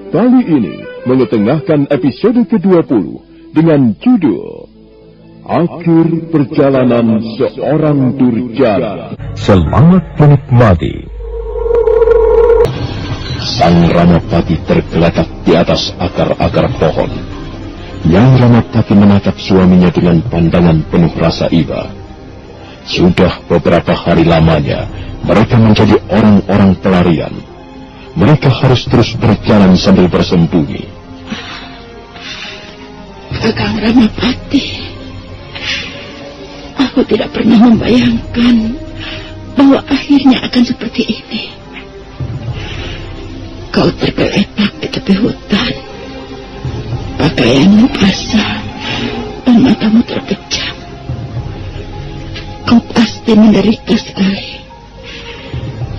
kali ini mengetengahkan episode ke-20 dengan judul Akhir Perjalanan Seorang Durjana. Selamat menikmati. Sang Ramapati tergeletak di atas akar-akar pohon. Nyai Ramapati menatap suaminya dengan pandangan penuh rasa iba. Sudah beberapa hari lamanya mereka menjadi orang-orang pelarian. Mereka harus terus berjalan sambil bersembunyi. Kakang Ramapati, aku tidak pernah membayangkan bahwa akhirnya akan seperti ini. Kau tergeletak di tepi hutan, pakaianmu basah dan matamu terpejam. Kau pasti menderita sekali,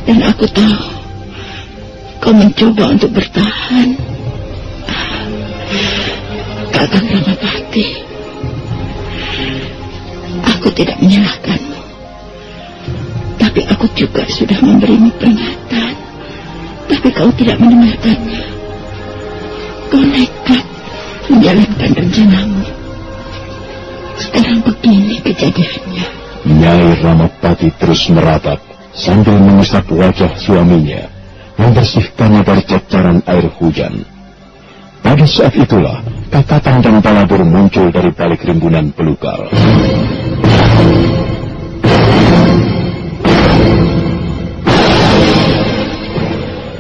dan aku tahu kau mencoba untuk bertahan. Kakang Ramapati, aku tidak menyalahkanmu, tapi aku juga sudah memberimu peringatan, tapi kau tidak mendengarkannya. Kau nekat menjalankan rencanamu. Sekarang begini kejadiannya. Nyai Ramapati terus meratap sambil mengusap wajah suaminya, membersihkannya dari cecaran air hujan. Pada saat itulah Kakatan dan Balabur muncul dari balik rimbunan belukar.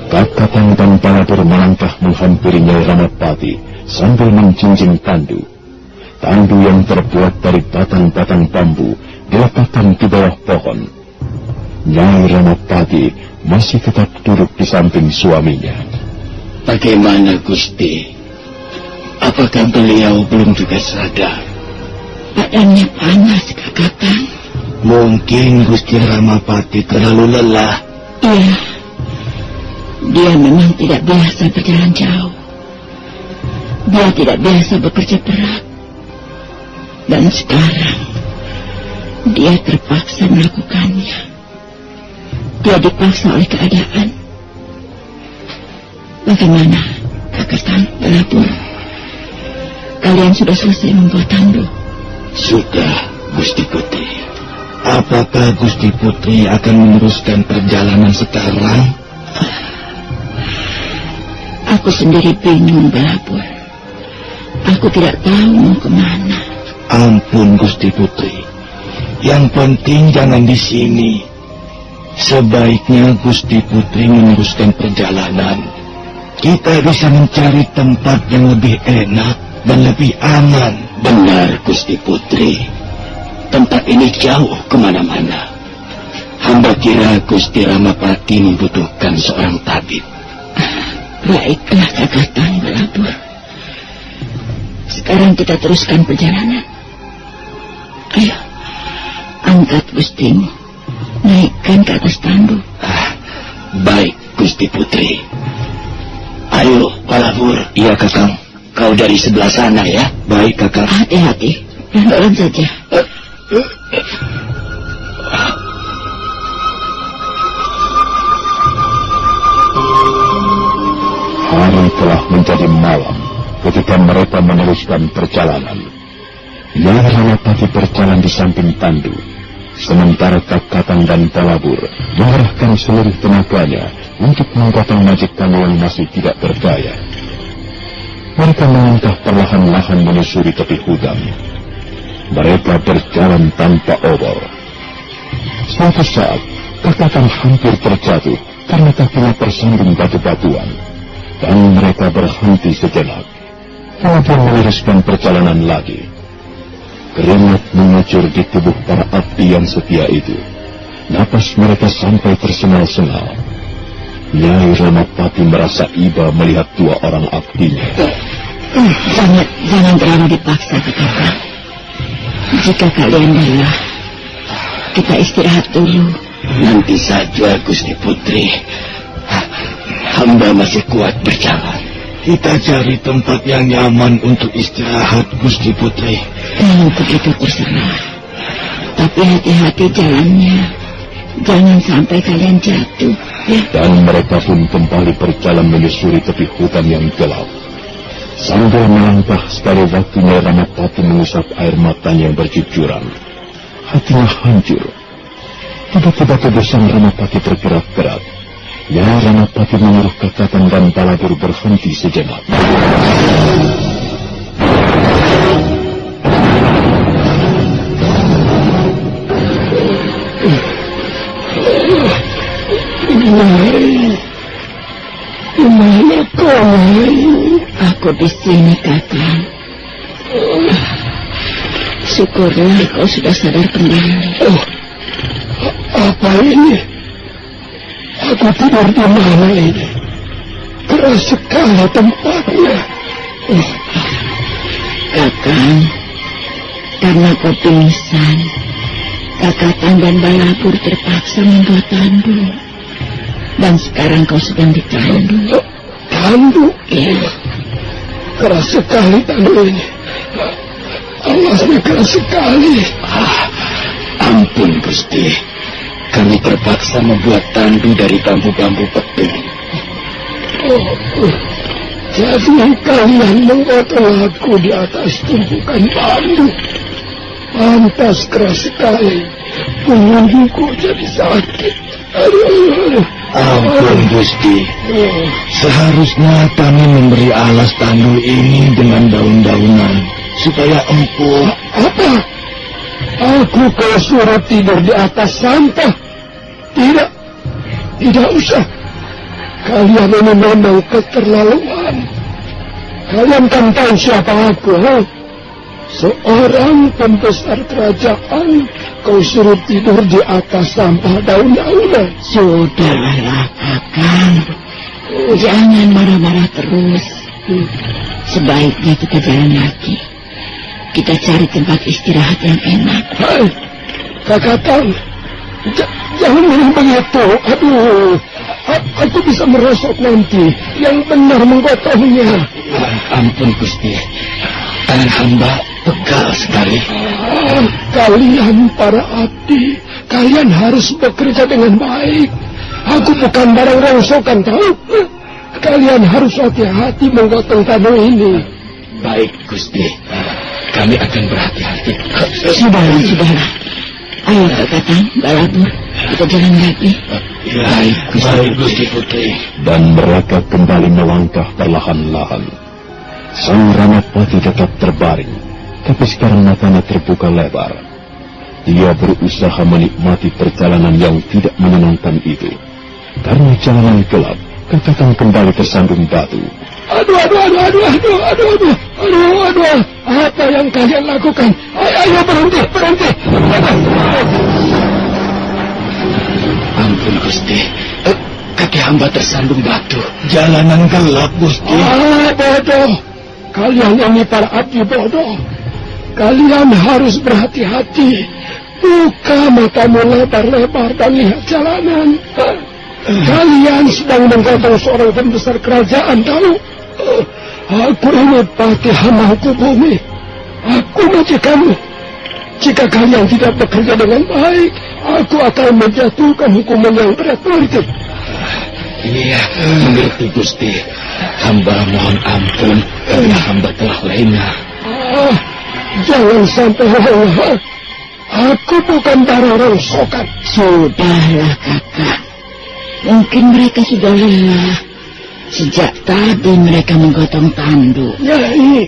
Kakatan dan Balabur melangkah menghampiri Nyai Ramapati sambil menjinjing tandu. Tandu yang terbuat dari batang-batang bambu diletakkan di bawah pohon. Nyai Ramapati masih tetap duduk di samping suaminya. Bagaimana, Gusti? Apakah beliau belum juga sadar? Badannya panas, Kakang. Mungkin Gusti Ramapati terlalu lelah. Iya, dia memang tidak biasa berjalan jauh. Dia tidak biasa bekerja berat. Dan sekarang dia terpaksa melakukannya. Dia dipaksa oleh keadaan. Bagaimana, Kakang Balabur? Kalian sudah selesai membuat tandu? Sudah, Gusti Putri. Apakah Gusti Putri akan meneruskan perjalanan sekarang? Aku sendiri bingung, Balabur. Aku tidak tahu mau kemana. Ampun, Gusti Putri. Yang penting jangan di sini. Sebaiknya Gusti Putri meneruskan perjalanan. Kita bisa mencari tempat yang lebih enak dan lebih aman. Benar, Gusti Putri. Tempat ini jauh kemana-mana. Hamba kira Gusti Ramapati membutuhkan seorang tabib. Baiklah, Kakang Balabur. Sekarang kita teruskan perjalanan. Ayo, angkat Gustimu. Naikkan ke atas tandu. Baik, Gusti Putri. Ayo, Balabur. Iya, Kakang. Kau dari sebelah sana ya. Baik, Kakang. Hati-hati. Pelan-pelan saja. Hari telah menjadi malam ketika mereka meneruskan perjalanan. Nyai Ramapati berjalan di samping tandu, sementara Kakatan dan Balabur mengerahkan seluruh tenaganya untuk menggotong majikan yang masih tidak berdaya. Mereka melangkah perlahan-lahan menyusuri tepi hutan. Mereka berjalan tanpa obor. Suatu saat, Kakatan hampir terjatuh karena kakinya tersandung batu-batuan, dan mereka berhenti sejenak. Kemudian meneruskan perjalanan lagi. Keringat mengucur di tubuh para abdi yang setia itu. Napas mereka sampai tersengal-sengal. Nyai Ramapati merasa iba melihat dua orang abdinya. Jangan terlalu dipaksa, Kakang. Jika kalian lelah, kita istirahat dulu. Nanti saja, Gusti Putri. Hamba masih kuat berjalan. Kita cari tempat yang nyaman untuk istirahat, Gusti Putri. Untuk itu terserah. Tapi hati-hati jalannya. Jangan sampai kalian jatuh. Dan mereka pun kembali berjalan menyusuri tepi hutan yang gelap. Sambil melangkah sekali waktunya Ramapati mengusap air matanya yang bercucuran. Hatinya hancur. Tiba-tiba tubuh sang Ramapati bergerak-gerak. Ya, Ramapati menyuruh Kakatan dan Balabur berhenti sejenak. Gimana kau, Nyai? Aku di sini, Kakang. Syukurlah kau sudah sadar kembali. Apa ini? Aku tidur di mana ini? Keras sekali tempatnya. Kakang, karena kau pingsan, Kakatan dan Balabur terpaksa membuat tandu. Dan sekarang kau sedang ditandu. Tandu? Ya. Keras sekali tandu ini. Alasnya keras sekali. Ampun, Gusti. Kami terpaksa membuat tandu dari bambu-bambu peping. Jadi kalian menggotong aku di atas tumpukan bambu. Pantas keras sekali. Punggungku jadi sakit. Aduh. Ampun, Gusti. Seharusnya kami memberi alas tandu ini dengan daun-daunan supaya empuk. Apa? Aku kau suruh tidur di atas sampah? Tidak usah. Kalian ini memang keterlaluan. Kalian kan tahu siapa aku, Seorang pembesar kerajaan, kau suruh tidur di atas sampah daun-daunan. Sudahlah, Kakang. Jangan marah-marah terus. Sebaiknya kita jalan lagi. Kita cari tempat istirahat yang enak. Hai, Kakatan, jangan bilang begitu. Aduh, aku bisa merosot nanti. Yang benar menggotongnya. Ampun, Gusti. Tangan hamba pegal sekali. Kalian para abdi, kalian harus bekerja dengan baik. Aku bukan barang rongsokan, tahu? Kalian harus hati-hati menggotong tanah ini. Baik, Gusti. Kami akan berhati-hati. Sudahlah. Ayo, Kakatan, Balabur, kita jalan lagi. Baik, Gusti Putri. Dan mereka kembali melangkah perlahan-lahan. Sang Ramapati tetap terbaring, tapi sekarang matanya terbuka lebar. Dia berusaha menikmati perjalanan yang tidak menyenangkan itu. Karena jalanan gelap, Kakatan kembali tersandung batu. Aduh. Apa yang kalian lakukan? Ayo berhenti. Ampun, Gusti. Kaki hamba tersandung batu. Jalanan gelap, Gusti. Bodoh. Kalian ini para abdi bodoh. Kalian harus berhati-hati. Buka matamu lebar-lebar dan lihat jalanan. Kalian sedang menggotong seorang pembesar kerajaan, tahu? Aku ini Patih Hamangkubumi. Aku majikanmu. Jika kalian tidak bekerja dengan baik, aku akan menjatuhkan hukuman yang berat berarti. Iya, mengerti, Gusti. Hamba mohon ampun karena hamba telah lengah. Jangan sampai lengah. Aku bukan barang rongsokan. Sudahlah, Kakak. Mungkin mereka sudah lelah. Sejak tadi mereka menggotong tandu. Nyai,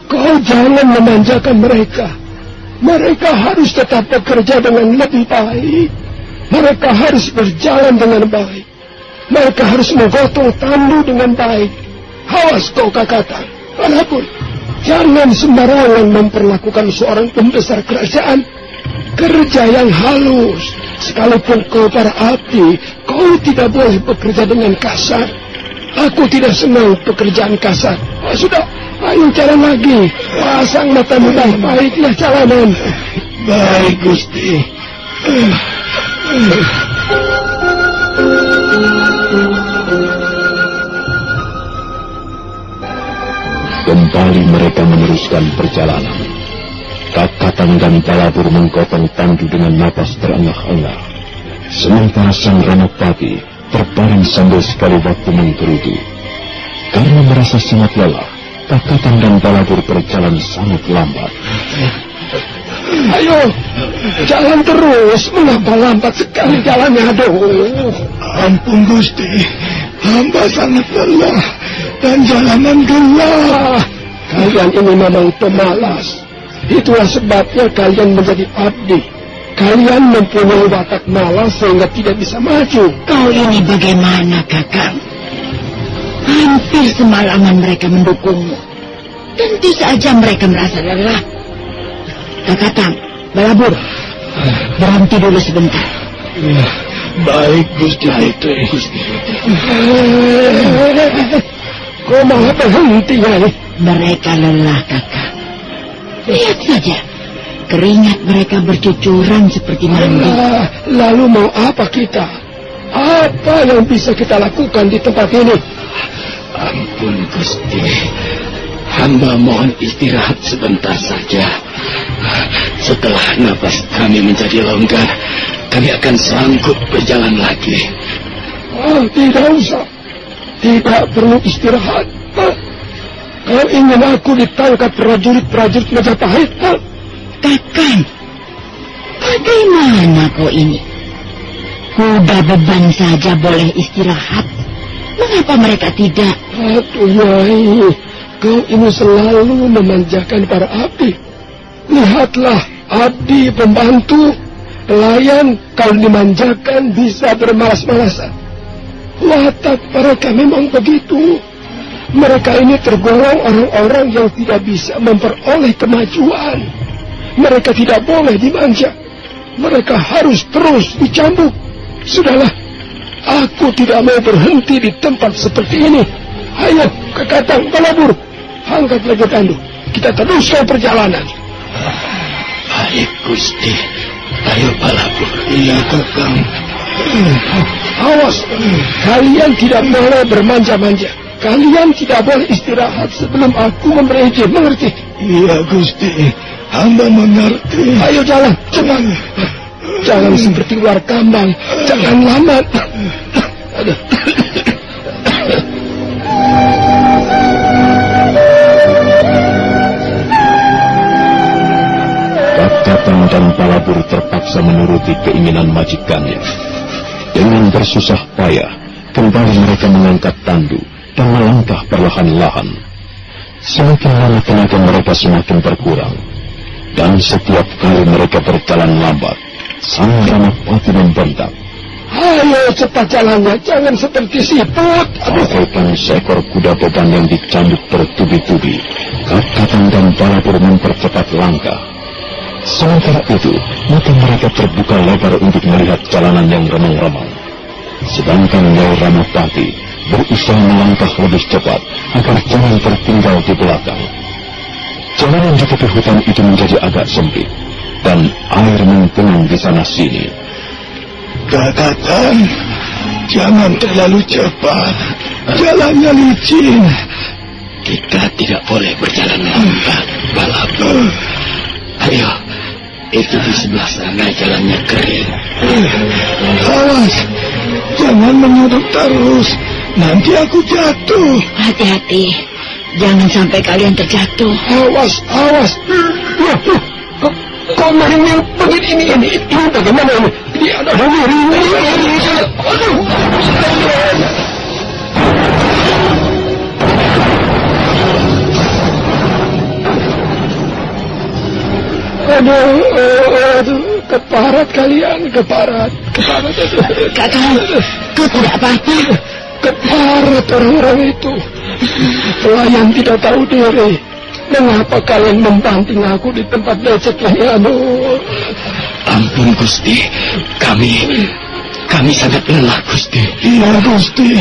kau jangan memanjakan mereka. Mereka harus tetap bekerja dengan lebih baik. Mereka harus berjalan dengan baik. Mereka harus menggotong tandu dengan baik. Awas kau, Kakatan. Walaupun jangan sembarangan memperlakukan seorang pembesar kerajaan. Kerja yang halus. Sekalipun kau para abdi, kau tidak boleh bekerja dengan kasar. Aku tidak senang pekerjaan kasar. Sudah, ayo jalan lagi. Pasang matamu baik-baiklah jalanan. Baik, Gusti. Kembali mereka meneruskan perjalanan. Kakatan dan Balabur menggotong tandu dengan napas terengah-engah. Sementara sang Ramapati terbaring sambil sekali waktu menggerutu. Karena merasa sangat lelah, Kakatan dan Balabur berjalan sangat lambat. Ayo, jalan terus. Mengapa lambat sekali jalannya? Aduh. Ampun Gusti, hamba sangat lelah dan jalanan gelap. Kalian ini memang pemalas. Itulah sebabnya kalian menjadi abdi. Kalian mempunyai watak malas sehingga tidak bisa maju. Kau ini bagaimana, Kakang? Hampir semalaman mereka mendukungmu. Tentu saja mereka merasa lelah. Kakang, Balabur, berhenti dulu sebentar. Ya, baik Gusti Putri. Kau malah berhenti, Nyai? Mereka lelah, Kakang. Lihat saja, keringat mereka bercucuran seperti mandi. Lalu mau apa kita? Apa yang bisa kita lakukan di tempat ini? Ampun Gusti, hamba mohon istirahat sebentar saja. Setelah nafas kami menjadi longgar, kami akan sanggup berjalan lagi. Tidak usah. Tidak perlu istirahat. Kau ingin aku ditangkap prajurit-prajurit Majapahit? Kakang, bagaimana kau ini? Kuda beban saja boleh istirahat. Mengapa mereka tidak? Aduh, Nyai, kau ini selalu memanjakan para abdi. Lihatlah, abdi pembantu, pelayan, kalau dimanjakan bisa bermalas-malasan. Watak mereka memang begitu. Mereka ini tergolong orang-orang yang tidak bisa memperoleh kemajuan. Mereka tidak boleh dimanja. Mereka harus terus dicambuk. Sudahlah, aku tidak mau berhenti di tempat seperti ini. Ayo, Kakang Balabur, angkat lagi tandu. Kita teruskan perjalanan. Baik Gusti, ayo Balabur. Iya, Kakang. Awas, kalian tidak boleh bermanja-manja. Kalian tidak boleh istirahat sebelum aku memberi izin, mengerti? Iya, Gusti. Hamba mengerti. Ayo jalan, cepat. Jangan seperti luar kambang. Jangan lambat. Kakatan dan Balabur terpaksa menuruti keinginan majikannya. Dengan bersusah payah, kembali mereka mengangkat tandu dan melangkah perlahan-lahan. Semakin lama tenaga mereka semakin berkurang, dan setiap kali mereka berjalan lambat, sang Ramapati membentak. Ayo cepat jalannya, jangan seperti siput. Bagaikan seekor kuda beban yang dicambuk bertubi-tubi, Kakatan dan Balabur mempercepat langkah. Sementara itu, mata mereka terbuka lebar untuk melihat jalanan yang remang-remang. Sedangkan Nyai Ramapati berusaha melangkah lebih cepat agar jangan tertinggal di belakang. Jalanan di tepi hutan itu menjadi agak sempit dan air menggenang di sana sini. Kakatan, jangan terlalu cepat. Jalannya licin. Kita tidak boleh berjalan lambat, Balabur. Ayo, itu di sebelah sana jalannya kering. Awas, jangan menyudut terus. Nanti aku jatuh. Hati-hati, jangan sampai kalian terjatuh. Awas, awas. Kok merinding begini ini bagaimana ini? Dia ada merinding. Aduh, keparat kalian, keparat. Kakang, kau tidak apa-apa. Keparat orang-orang itu. Pelayan tidak tahu diri. Mengapa kalian membanting aku di tempat lecet ini? Aduh. Ampun Gusti, kami sangat lelah Gusti. Iya Gusti,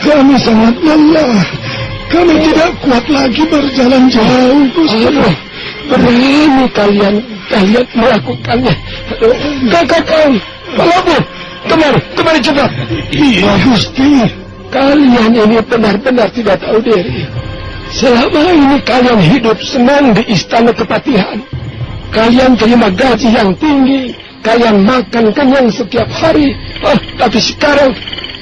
kami sangat lelah. Kami tidak kuat lagi berjalan jauh Gusti. Berani kalian melakukannya. Kakang, Balabur, kemari cepat. Iya Gusti, kalian ini benar-benar tidak tahu diri. Selama ini kalian hidup senang di istana kepatihan. Kalian terima gaji yang tinggi, kalian makan kenyang setiap hari. Tapi sekarang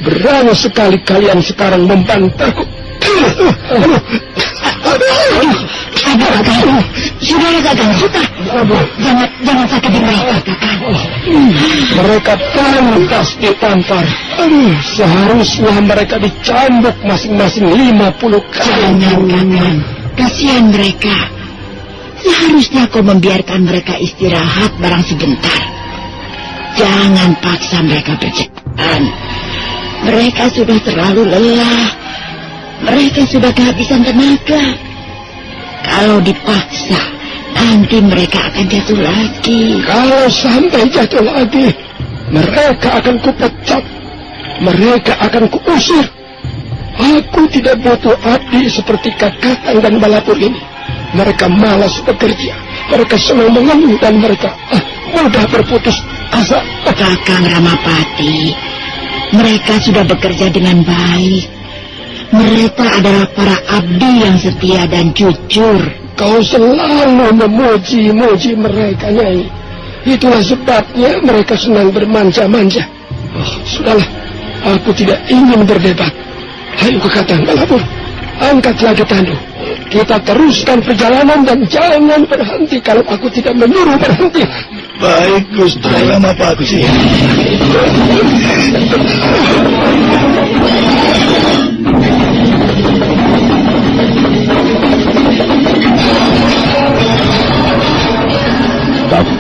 berani sekali kalian sekarang membantahku. Saudara Kakang, jangan sakiti mereka, Kakang. Mereka pantas ditampar. Seharusnya mereka dicambuk masing-masing 50 kali. Jangan, Kakang. Kasihan mereka. Seharusnya kau membiarkan mereka istirahat barang sebentar. Jangan paksa mereka berjalan. Mereka sudah terlalu lelah. Mereka sudah kehabisan tenaga. Kalau dipaksa, nanti mereka akan jatuh lagi. Kalau sampai jatuh lagi, mereka akan kupecat. Mereka akan kuusir. Aku tidak butuh abdi seperti Kakang dan Balapur ini. Mereka malas bekerja. Mereka senang mengeluh dan mereka mudah berputus asa. Kakang Ramapati, mereka sudah bekerja dengan baik. Mereka adalah para abdi yang setia dan jujur. Kau selalu memuji-muji mereka, Nyai. Itulah sebabnya mereka senang bermanja-manja. Sudahlah, aku tidak ingin berdebat. Ayo ke Kakang Balapur, angkat lagi tandu. Kita teruskan perjalanan dan jangan berhenti kalau aku tidak menyuruh berhenti. Baik, Gusti Ramapati.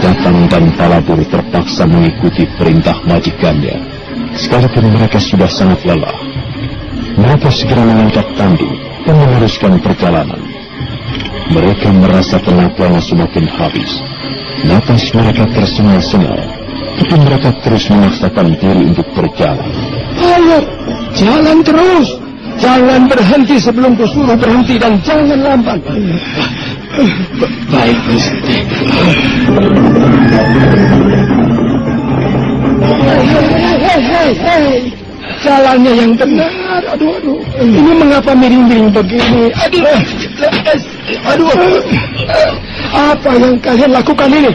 Datang dan Balapur terpaksa mengikuti perintah majikannya. Sekalipun mereka sudah sangat lelah, mereka segera mengangkat tandu dan meneruskan perjalanan. Mereka merasa tenaganya semakin habis. Napas mereka tersengal-sengal, tapi mereka terus memaksakan diri untuk berjalan. Ayo, jalan terus. Jangan berhenti sebelum kusuruh berhenti dan jangan lambat. Baik, Gusti. Hei. Jalannya yang benar. Aduh. Ini mengapa miring-miring begini? Aduh. Apa yang kalian lakukan ini?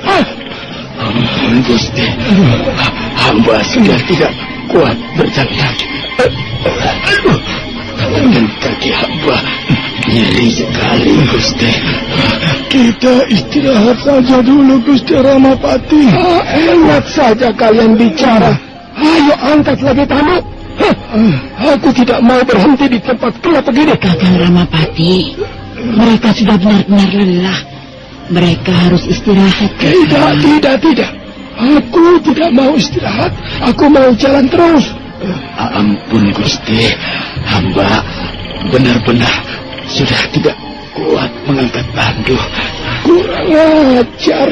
Ampun, Gusti. Hamba sudah tidak kuat berjalan lagi. Tangan dan kaki hamba nyeri sekali, Gusti. Kita istirahat saja dulu, Gusti Ramapati. Enak saja kalian bicara. Ayo angkat lagi tandu. Aku tidak mau berhenti di tempat gelap begini. Kakang Ramapati, mereka sudah benar-benar lelah. Mereka harus istirahat. Tidak. Aku tidak mau istirahat. Aku mau jalan terus. Ampun, Gusti. Hamba benar-benar sudah tidak kuat mengangkat tandu. Kurang ajar.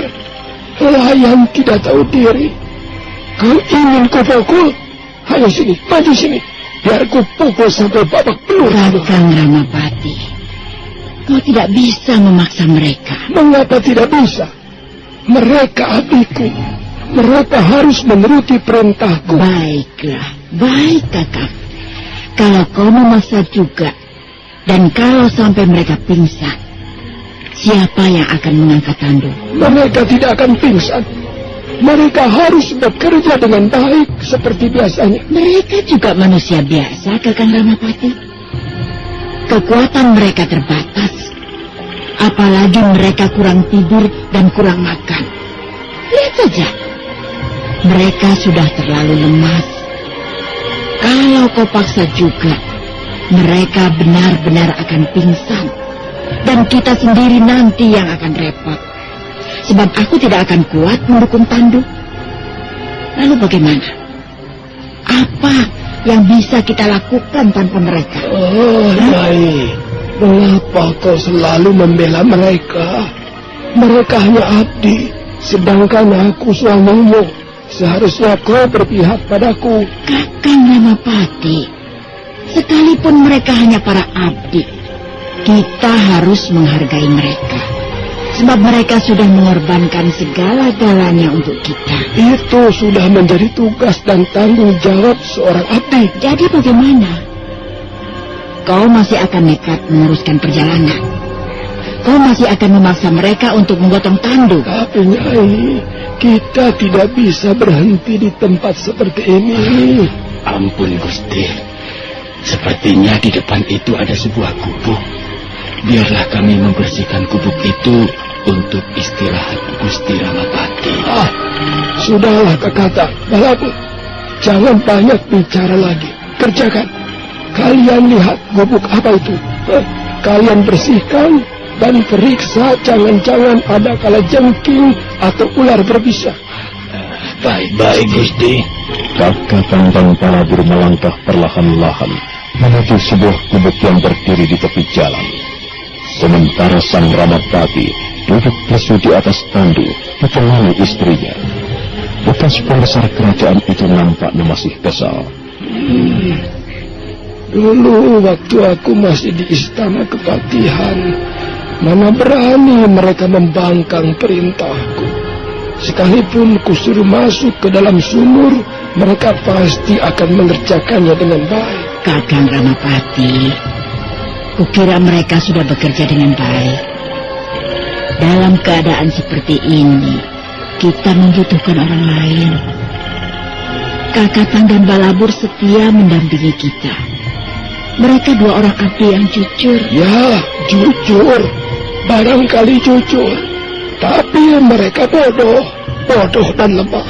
Pelayan tidak tahu diri. Kau ingin kupukul? Ayo sini, maju sini. Biar kupukul sampai babak belur. Kakang Ramapati, kau tidak bisa memaksa mereka. Mengapa tidak bisa? Mereka abdiku. Mereka harus menuruti perintahku. Baik, Kakang. Kalau kau memaksa juga, dan kalau sampai mereka pingsan, siapa yang akan mengangkat tandu? Mereka tidak akan pingsan. Mereka harus bekerja dengan baik seperti biasanya. Mereka juga manusia biasa, Kakang Ramapati. Kekuatan mereka terbatas. Apalagi mereka kurang tidur dan kurang makan. Lihat saja. Mereka sudah terlalu lemas. Kalau kau paksa juga, mereka benar-benar akan pingsan. Dan kita sendiri nanti yang akan repot. Sebab aku tidak akan kuat mendukung tandu. Lalu bagaimana? Apa yang bisa kita lakukan tanpa mereka? Nyai, mengapa kau selalu membela mereka? Mereka hanya abdi, sedangkan aku suamimu. Seharusnya kau berpihak padaku. Kakang Ramapati, sekalipun mereka hanya para abdi, kita harus menghargai mereka. Sebab mereka sudah mengorbankan segala-galanya untuk kita. Itu sudah menjadi tugas dan tanggung jawab seorang abdi. Jadi bagaimana? Kau masih akan nekat meneruskan perjalanan? kau masih akan memaksa mereka untuk menggotong tanduk. Tapi Nyai, kita tidak bisa berhenti di tempat seperti ini. Ampun Gusti, sepertinya di depan itu ada sebuah gubuk. Biarlah kami membersihkan gubuk itu untuk istirahat Gusti Ramapati. Sudahlah Kakata, Balapur. Jangan banyak bicara lagi. Kerjakan. Kalian lihat gubuk apa itu. Kalian bersihkan dan periksa jangan-jangan ada kalajengking atau ular berbisa. Baik Gusti. Kakatan dan Balabur melangkah perlahan-lahan menuju sebuah gubuk yang berdiri di tepi jalan. Sementara Sang Ramapati duduk lesu di atas tandu ditemani istrinya. Bekas pembesar kerajaan itu nampaknya masih kesal. Dulu waktu aku masih di istana kepatihan, mana berani mereka membangkang perintahku. Sekalipun kusuruh masuk ke dalam sumur, mereka pasti akan mengerjakannya dengan baik. Kakang Ramapati, kukira mereka sudah bekerja dengan baik. Dalam keadaan seperti ini, kita membutuhkan orang lain. Kakatan dan Balabur setia mendampingi kita. Mereka dua orang abdi yang jujur. Ya, jujur. Barangkali jujur. Tapi mereka bodoh dan lemah.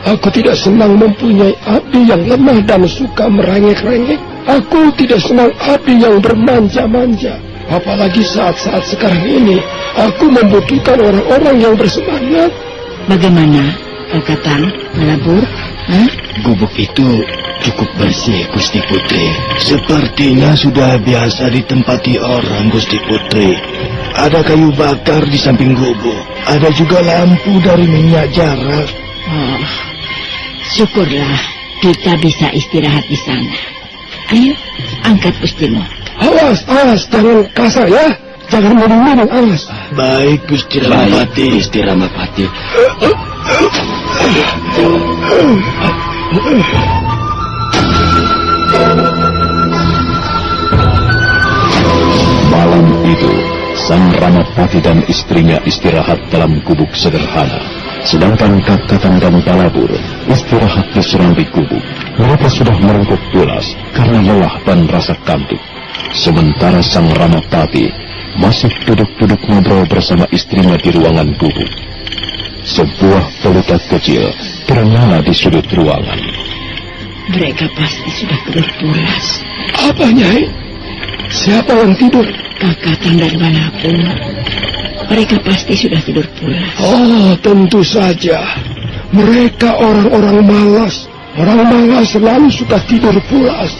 Aku tidak senang mempunyai abdi yang lemah dan suka merengek-rengek. Aku tidak senang abdi yang bermanja-manja. Apalagi saat-saat sekarang ini, aku membutuhkan orang-orang yang bersemangat. Bagaimana, Kakatan, Balabur? Gubuk itu cukup bersih, Gusti Putri. Sepertinya sudah biasa ditempati orang, Gusti Putri. Ada kayu bakar di samping gubuk. Ada juga lampu dari minyak jarak. Oh, syukurlah kita bisa istirahat di sana. Ayo, angkat pustimu. Awas, jangan kasar ya. Jangan minum-minum, awas. Baik, Gusti Ramapati. Malam itu, Sang Ramapati dan istrinya istirahat dalam gubuk sederhana. Sedangkan Kakatan dan Balabur istirahat di serambi gubuk. Mereka sudah merengkuh pulas karena lelah dan rasa kantuk. Sementara Sang Ramapati masih duduk-duduk ngobrol bersama istrinya di ruangan gubuk. Sebuah pelita kecil ternyala di sudut ruangan. Mereka pasti sudah tidur pulas. Apa, Nyai? Siapa yang tidur? Kakatan dan Balabur. Mereka pasti sudah tidur pulas. Oh, tentu saja. Mereka orang-orang malas. Orang malas selalu suka tidur pulas.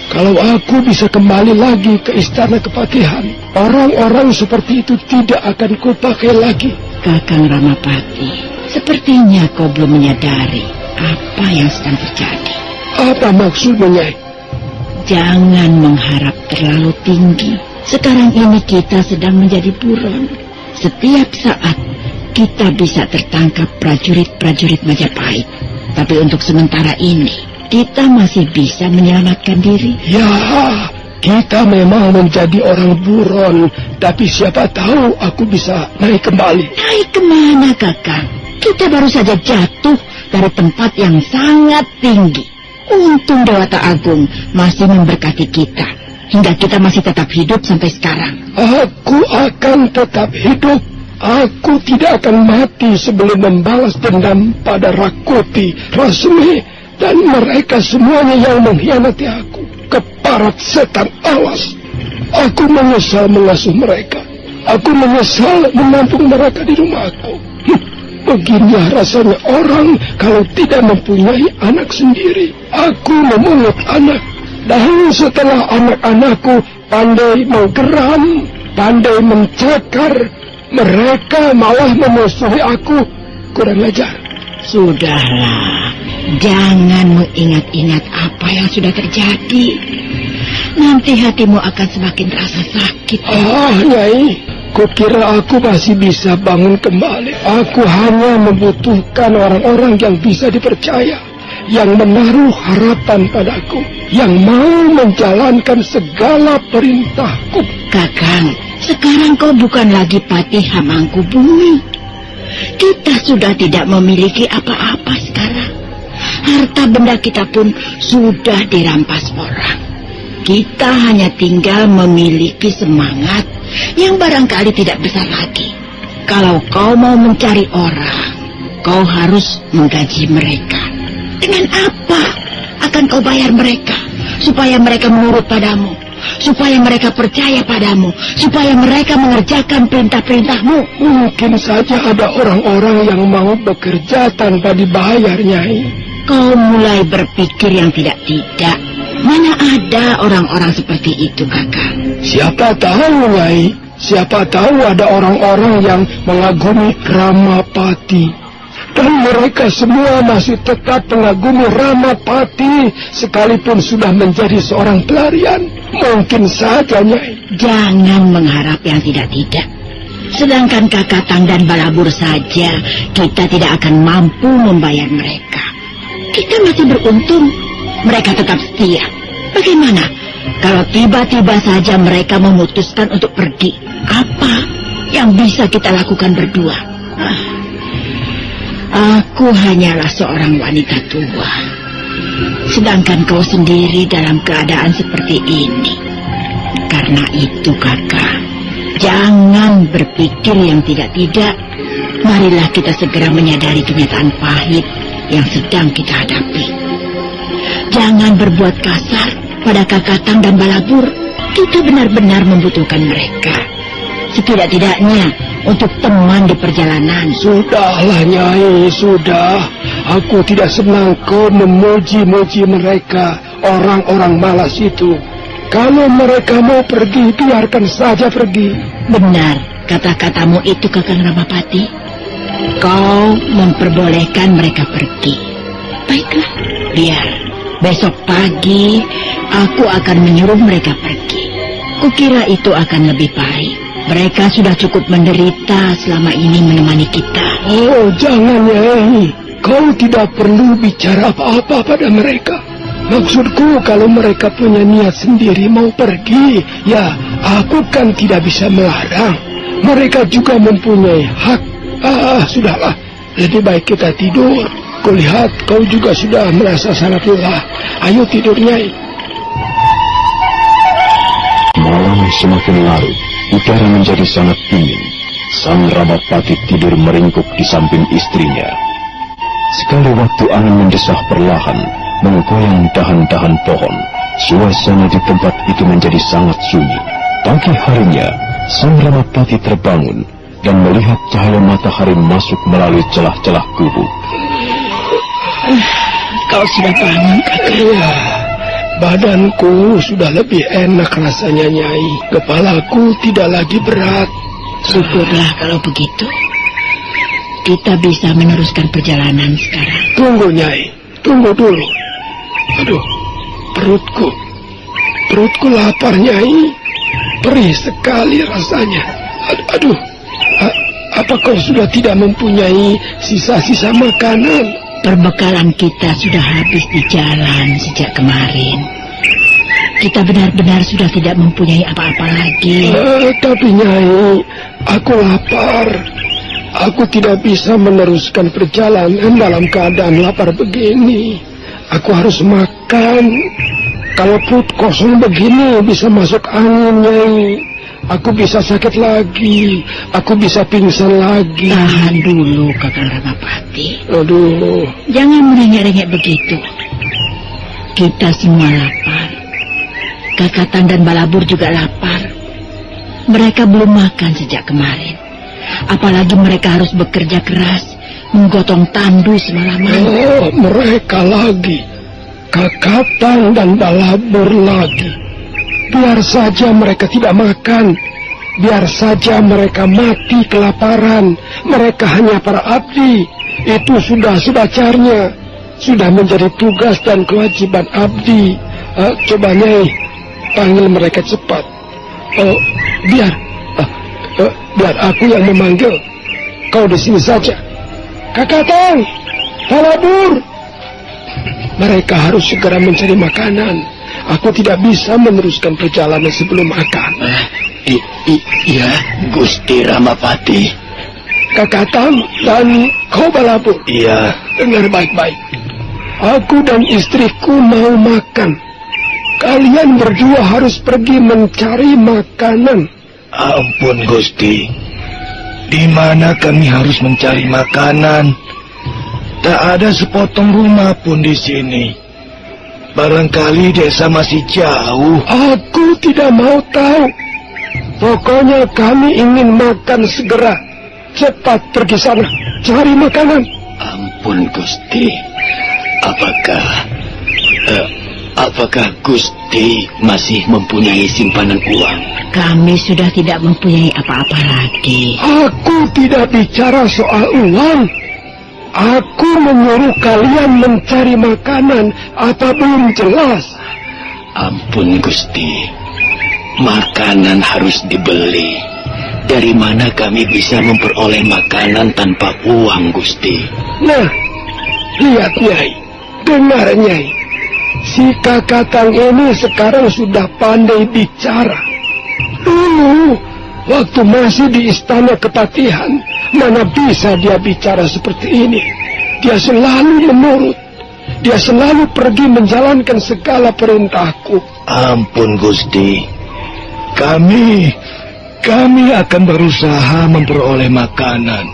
Kalau aku bisa kembali lagi ke istana kepatihan, orang-orang seperti itu tidak akan kupakai lagi. Kakang Ramapati, sepertinya kau belum menyadari apa yang sedang terjadi. Apa maksudnya, Nyai? Jangan mengharap terlalu tinggi. Sekarang ini kita sedang menjadi buron. Setiap saat kita bisa tertangkap prajurit-prajurit Majapahit. Tapi untuk sementara ini, kita masih bisa menyelamatkan diri. Ya, kita memang menjadi orang buron. Tapi siapa tahu aku bisa naik kembali. Naik kemana, Kakang? Kita baru saja jatuh dari tempat yang sangat tinggi. Untung Dewata Agung masih memberkati kita, hingga kita masih tetap hidup sampai sekarang. Aku akan tetap hidup. Aku tidak akan mati sebelum membalas dendam pada Rakuti, Rasmi, dan mereka semuanya yang mengkhianati aku. Keparat setan, awas. Aku menyesal mengasuh mereka. Aku menyesal menampung mereka di rumahku. Beginilah rasanya orang kalau tidak mempunyai anak sendiri. Aku memungut anak. Dan setelah anak-anakku pandai menggeram, pandai mencakar, mereka malah memusuhi aku. Kurang ajar. Sudahlah, jangan mengingat-ingat apa yang sudah terjadi. Nanti hatimu akan semakin terasa sakit. Nyai, kukira aku masih bisa bangun kembali. Aku hanya membutuhkan orang-orang yang bisa dipercaya, yang menaruh harapan padaku, yang mau menjalankan segala perintahku. Kakang, Sekarang kau bukan lagi Patih Hamangkubumi. Kita sudah tidak memiliki apa-apa sekarang. Harta benda kita pun sudah dirampas orang. Kita hanya tinggal memiliki semangat yang barangkali tidak besar lagi. Kalau kau mau mencari orang, kau harus menggaji mereka. Dengan apa akan kau bayar mereka? Supaya mereka menurut padamu, supaya mereka percaya padamu, supaya mereka mengerjakan perintah-perintahmu. Mungkin saja ada orang-orang yang mau bekerja tanpa dibayar, Nyai. Kau mulai berpikir yang tidak-tidak. Mana ada orang-orang seperti itu, Kakak? Siapa tahu, Nyai. Siapa tahu ada orang-orang yang mengagumi Ramapati. Dan mereka semua masih tetap mengagumi Ramapati sekalipun sudah menjadi seorang pelarian. Mungkin saja, Nyai. Jangan mengharap yang tidak-tidak. Sedangkan Kakatang dan Balabur saja, kita tidak akan mampu membayar mereka. Kita masih beruntung, mereka tetap setia. Bagaimana kalau tiba-tiba saja mereka memutuskan untuk pergi? Apa yang bisa kita lakukan berdua? Aku hanyalah seorang wanita tua. Sedangkan kau sendiri dalam keadaan seperti ini. Karena itu, Kakak, jangan berpikir yang tidak-tidak. Marilah kita segera menyadari kenyataan pahit yang sedang kita hadapi. Jangan berbuat kasar pada Kakatang dan Balabur. Kita benar-benar membutuhkan mereka. Setidak-tidaknya untuk teman di perjalanan. Sudahlah, Nyai, sudah. Aku tidak senang kau memuji-muji mereka, orang-orang malas itu. Kalau mereka mau pergi, biarkan saja pergi. Benar kata-katamu itu, Kakang Ramapati. Kau memperbolehkan mereka pergi. Baiklah, biar besok pagi aku akan menyuruh mereka pergi. Kukira itu akan lebih baik. Mereka sudah cukup menderita selama ini menemani kita. Oh, jangan, Nyai. Kau tidak perlu bicara apa-apa pada mereka. Maksudku, kalau mereka punya niat sendiri mau pergi, ya aku kan tidak bisa melarang. Mereka juga mempunyai hak. Sudahlah. Lebih baik kita tidur. Kulihat kau juga sudah merasa sangat lelah. Ayo tidur, Nyai. Malam semakin larut. Udara menjadi sangat dingin. Sang Ramapati tidur meringkuk di samping istrinya. Sekali waktu angin mendesah perlahan, menggoyang dahan-dahan pohon. Suasana di tempat itu menjadi sangat sunyi. Pagi harinya, Sang Ramapati terbangun dan melihat cahaya matahari masuk melalui celah-celah gubuk. Kau sudah bangun, Kakak? Iya. Badanku sudah lebih enak rasanya, Nyai. Kepalaku tidak lagi berat. Syukurlah kalau begitu. Kita bisa meneruskan perjalanan sekarang. Tunggu, Nyai. Tunggu dulu. Aduh, perutku lapar, Nyai. Perih sekali rasanya. Aduh, apa kau sudah tidak mempunyai sisa-sisa makanan? Perbekalan kita sudah habis di jalan sejak kemarin. Kita benar-benar sudah tidak mempunyai apa-apa lagi. Tapi, Nyai, aku lapar. Aku tidak bisa meneruskan perjalanan dalam keadaan lapar begini. Aku harus makan. Kalau perut kosong begini bisa masuk angin, Nyai. Aku bisa sakit lagi. Aku bisa pingsan lagi. Tahan dulu, Kakang Ramapati. Aduh. Jangan merengek-rengek begitu. Kita semua lapar. Kakatang dan Balabur juga lapar. Mereka belum makan sejak kemarin. Apalagi mereka harus bekerja keras, menggotong tandu semalaman. Oh, mereka lagi. Kakatang dan Balabur lagi. Biar saja mereka tidak makan. Biar saja mereka mati kelaparan. Mereka hanya para abdi. Itu sudah sebacarnya. Sudah menjadi tugas dan kewajiban abdi. Coba, Nyai, panggil mereka cepat. Biar aku yang memanggil. Kau di sini saja. Kakatang, Balabur. Mereka harus segera mencari makanan. Aku tidak bisa meneruskan perjalanan sebelum makan. Iya, Gusti Ramapati. Kakatang dan kau Balapur. Iya. Dengar baik-baik. Aku dan istriku mau makan. Kalian berdua harus pergi mencari makanan. Ampun, Gusti. Di mana kami harus mencari makanan? Tak ada sepotong rumah pun di sini. Barangkali desa masih jauh. Aku tidak mau tahu. Pokoknya kami ingin makan segera. Cepat pergi sana, cari makanan. Ampun, Gusti. Apakah Gusti masih mempunyai simpanan uang? Kami sudah tidak mempunyai apa-apa lagi. Aku tidak bicara soal uang. Aku menyuruh kalian mencari makanan. Apa belum jelas? Ampun, Gusti. Makanan harus dibeli. Dari mana kami bisa memperoleh makanan tanpa uang, Gusti? Nah, lihat Nyai. Dengar Nyai. Si Kakatang ini sekarang sudah pandai bicara. Dulu, waktu masih di istana Kepatihan, mana bisa dia bicara seperti ini? Dia selalu menurut. Dia selalu pergi menjalankan segala perintahku. Ampun, Gusti. Kami akan berusaha memperoleh makanan.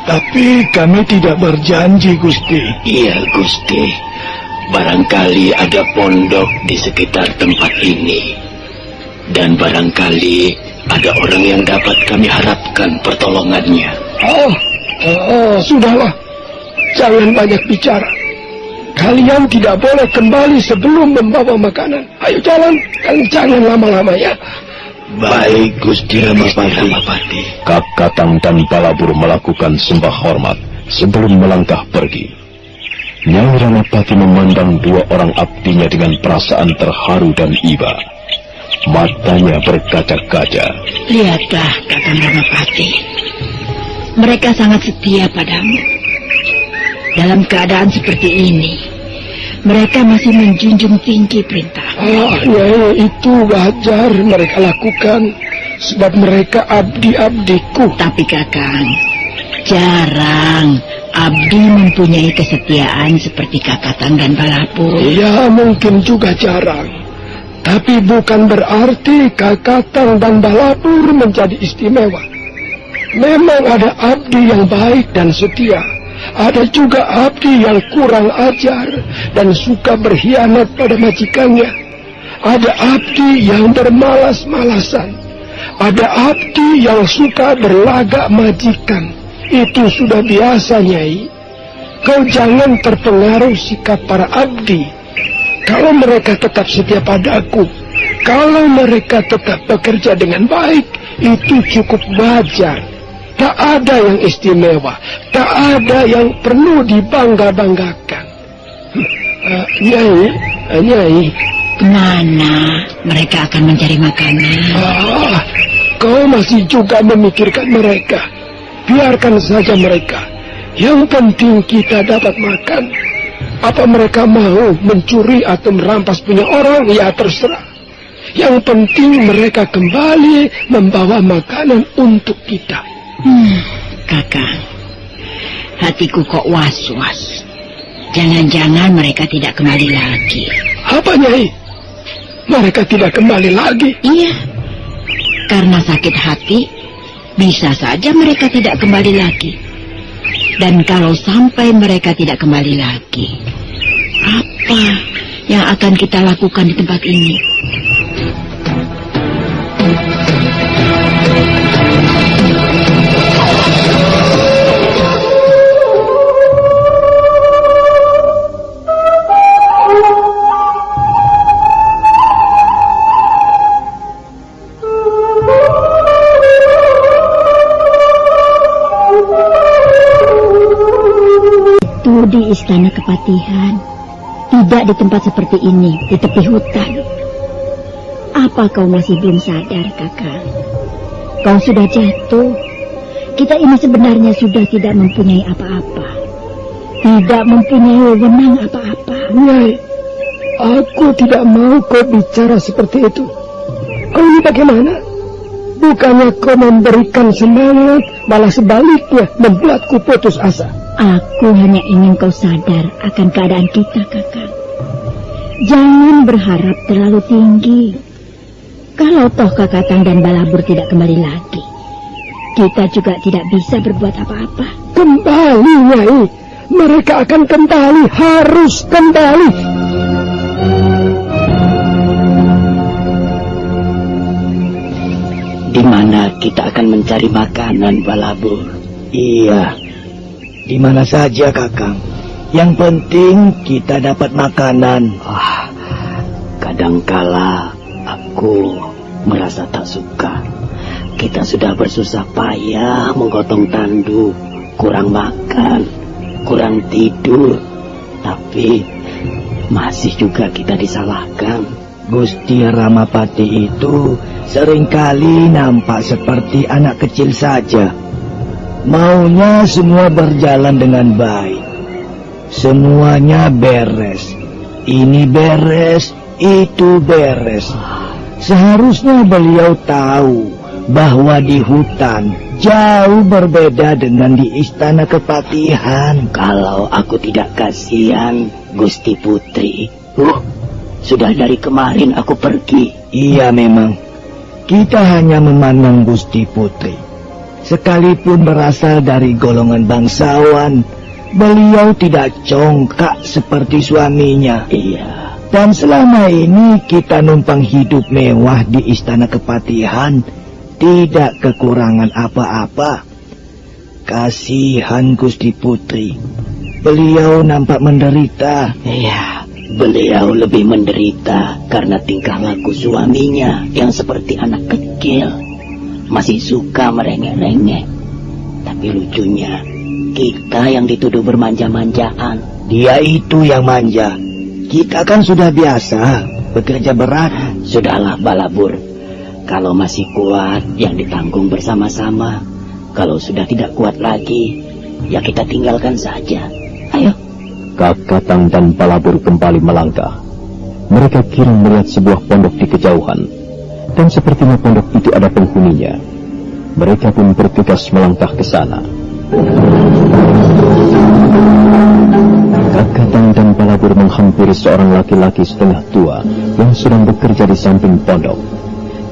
Tapi kami tidak berjanji, Gusti. Iya, Gusti. Barangkali ada pondok di sekitar tempat ini. Dan barangkali ada orang yang dapat kami harapkan pertolongannya. Sudahlah. Jangan banyak bicara. Kalian tidak boleh kembali sebelum membawa makanan. Ayo jalan, dan jangan lama-lama ya. Baik, Gusti Ramapati. Kakatang dan Balabur melakukan sembah hormat sebelum melangkah pergi. Nyai Ramapati memandang dua orang abdinya dengan perasaan terharu dan iba. Matanya berkaca-kaca. Lihatlah, Kakang Ramapati. Mereka sangat setia padamu. Dalam keadaan seperti ini, mereka masih menjunjung tinggi perintah. Nyai, itu wajar mereka lakukan. Sebab mereka abdi-abdiku. Tapi Kakang, jarang abdi mempunyai kesetiaan seperti Kakatang dan Balapur. Ya, mungkin juga jarang. Tapi bukan berarti Kakatang dan Balapur menjadi istimewa. Memang ada abdi yang baik dan setia. Ada juga abdi yang kurang ajar dan suka berkhianat pada majikannya. Ada abdi yang bermalas-malasan. Ada abdi yang suka berlagak majikan. Itu sudah biasa, Nyai. Kau jangan terpengaruh sikap para abdi. Kalau mereka tetap setia padaku, kalau mereka tetap bekerja dengan baik, itu cukup wajar. Tak ada yang istimewa, tak ada yang perlu dibangga-banggakan. Nyai. Kemana mereka akan mencari makanan? Kau masih juga memikirkan mereka. Biarkan saja mereka. Yang penting kita dapat makan. Apa mereka mau mencuri atau merampas punya orang? Ya terserah. Yang penting mereka kembali membawa makanan untuk kita. Kakang, hatiku kok was-was. Jangan-jangan mereka tidak kembali lagi. Apa, Nyai? Mereka tidak kembali lagi? Iya, karena sakit hati, bisa saja mereka tidak kembali lagi. Dan kalau sampai mereka tidak kembali lagi, apa yang akan kita lakukan di tempat ini? Di istana Kepatihan, tidak di tempat seperti ini, di tepi hutan. Apa kau masih belum sadar, Kakak? Kau sudah jatuh. Kita ini sebenarnya sudah tidak mempunyai apa-apa, tidak mempunyai wewenang apa-apa. Nyai, aku tidak mau kau bicara seperti itu. Kau ini bagaimana? Bukannya kau memberikan semangat, malah sebaliknya membuatku putus asa. Aku hanya ingin kau sadar akan keadaan kita, Kakang. Jangan berharap terlalu tinggi. Kalau toh Kakang dan Balabur tidak kembali lagi, kita juga tidak bisa berbuat apa-apa. Kembali, Nyai. Mereka akan kembali, harus kembali. Di mana kita akan mencari makanan, Balabur? Iya, di mana saja, Kakang. Yang penting kita dapat makanan. Kadangkala aku merasa tak suka. Kita sudah bersusah payah menggotong tanduk, kurang makan, kurang tidur, tapi masih juga kita disalahkan. Gusti Ramapati itu seringkali nampak seperti anak kecil saja. Maunya semua berjalan dengan baik. Semuanya beres. Ini beres, itu beres. Seharusnya beliau tahu bahwa di hutan jauh berbeda dengan di istana kepatihan. Kalau aku tidak kasihan, Gusti Putri. Sudah dari kemarin aku pergi. Iya memang. Kita hanya memandang Gusti Putri. Sekalipun berasal dari golongan bangsawan, beliau tidak congkak seperti suaminya. Iya. Dan selama ini kita numpang hidup mewah di istana kepatihan, tidak kekurangan apa-apa. Kasihan Gusti Putri. Beliau nampak menderita. Iya. Beliau lebih menderita karena tingkah laku suaminya yang seperti anak kecil. Masih suka merengek-rengek. Tapi lucunya, kita yang dituduh bermanja-manjaan. Dia itu yang manja. Kita kan sudah biasa bekerja berat. Sudahlah, Balabur. Kalau masih kuat, yang ditanggung bersama-sama. Kalau sudah tidak kuat lagi, ya kita tinggalkan saja. Ayo. Kakatang dan Balabur kembali melangkah. Mereka kira melihat sebuah pondok di kejauhan, dan sepertinya pondok itu ada penghuninya. Mereka pun bergegas melangkah ke sana. Kakatang dan Balabur menghampiri seorang laki-laki setengah tua yang sedang bekerja di samping pondok.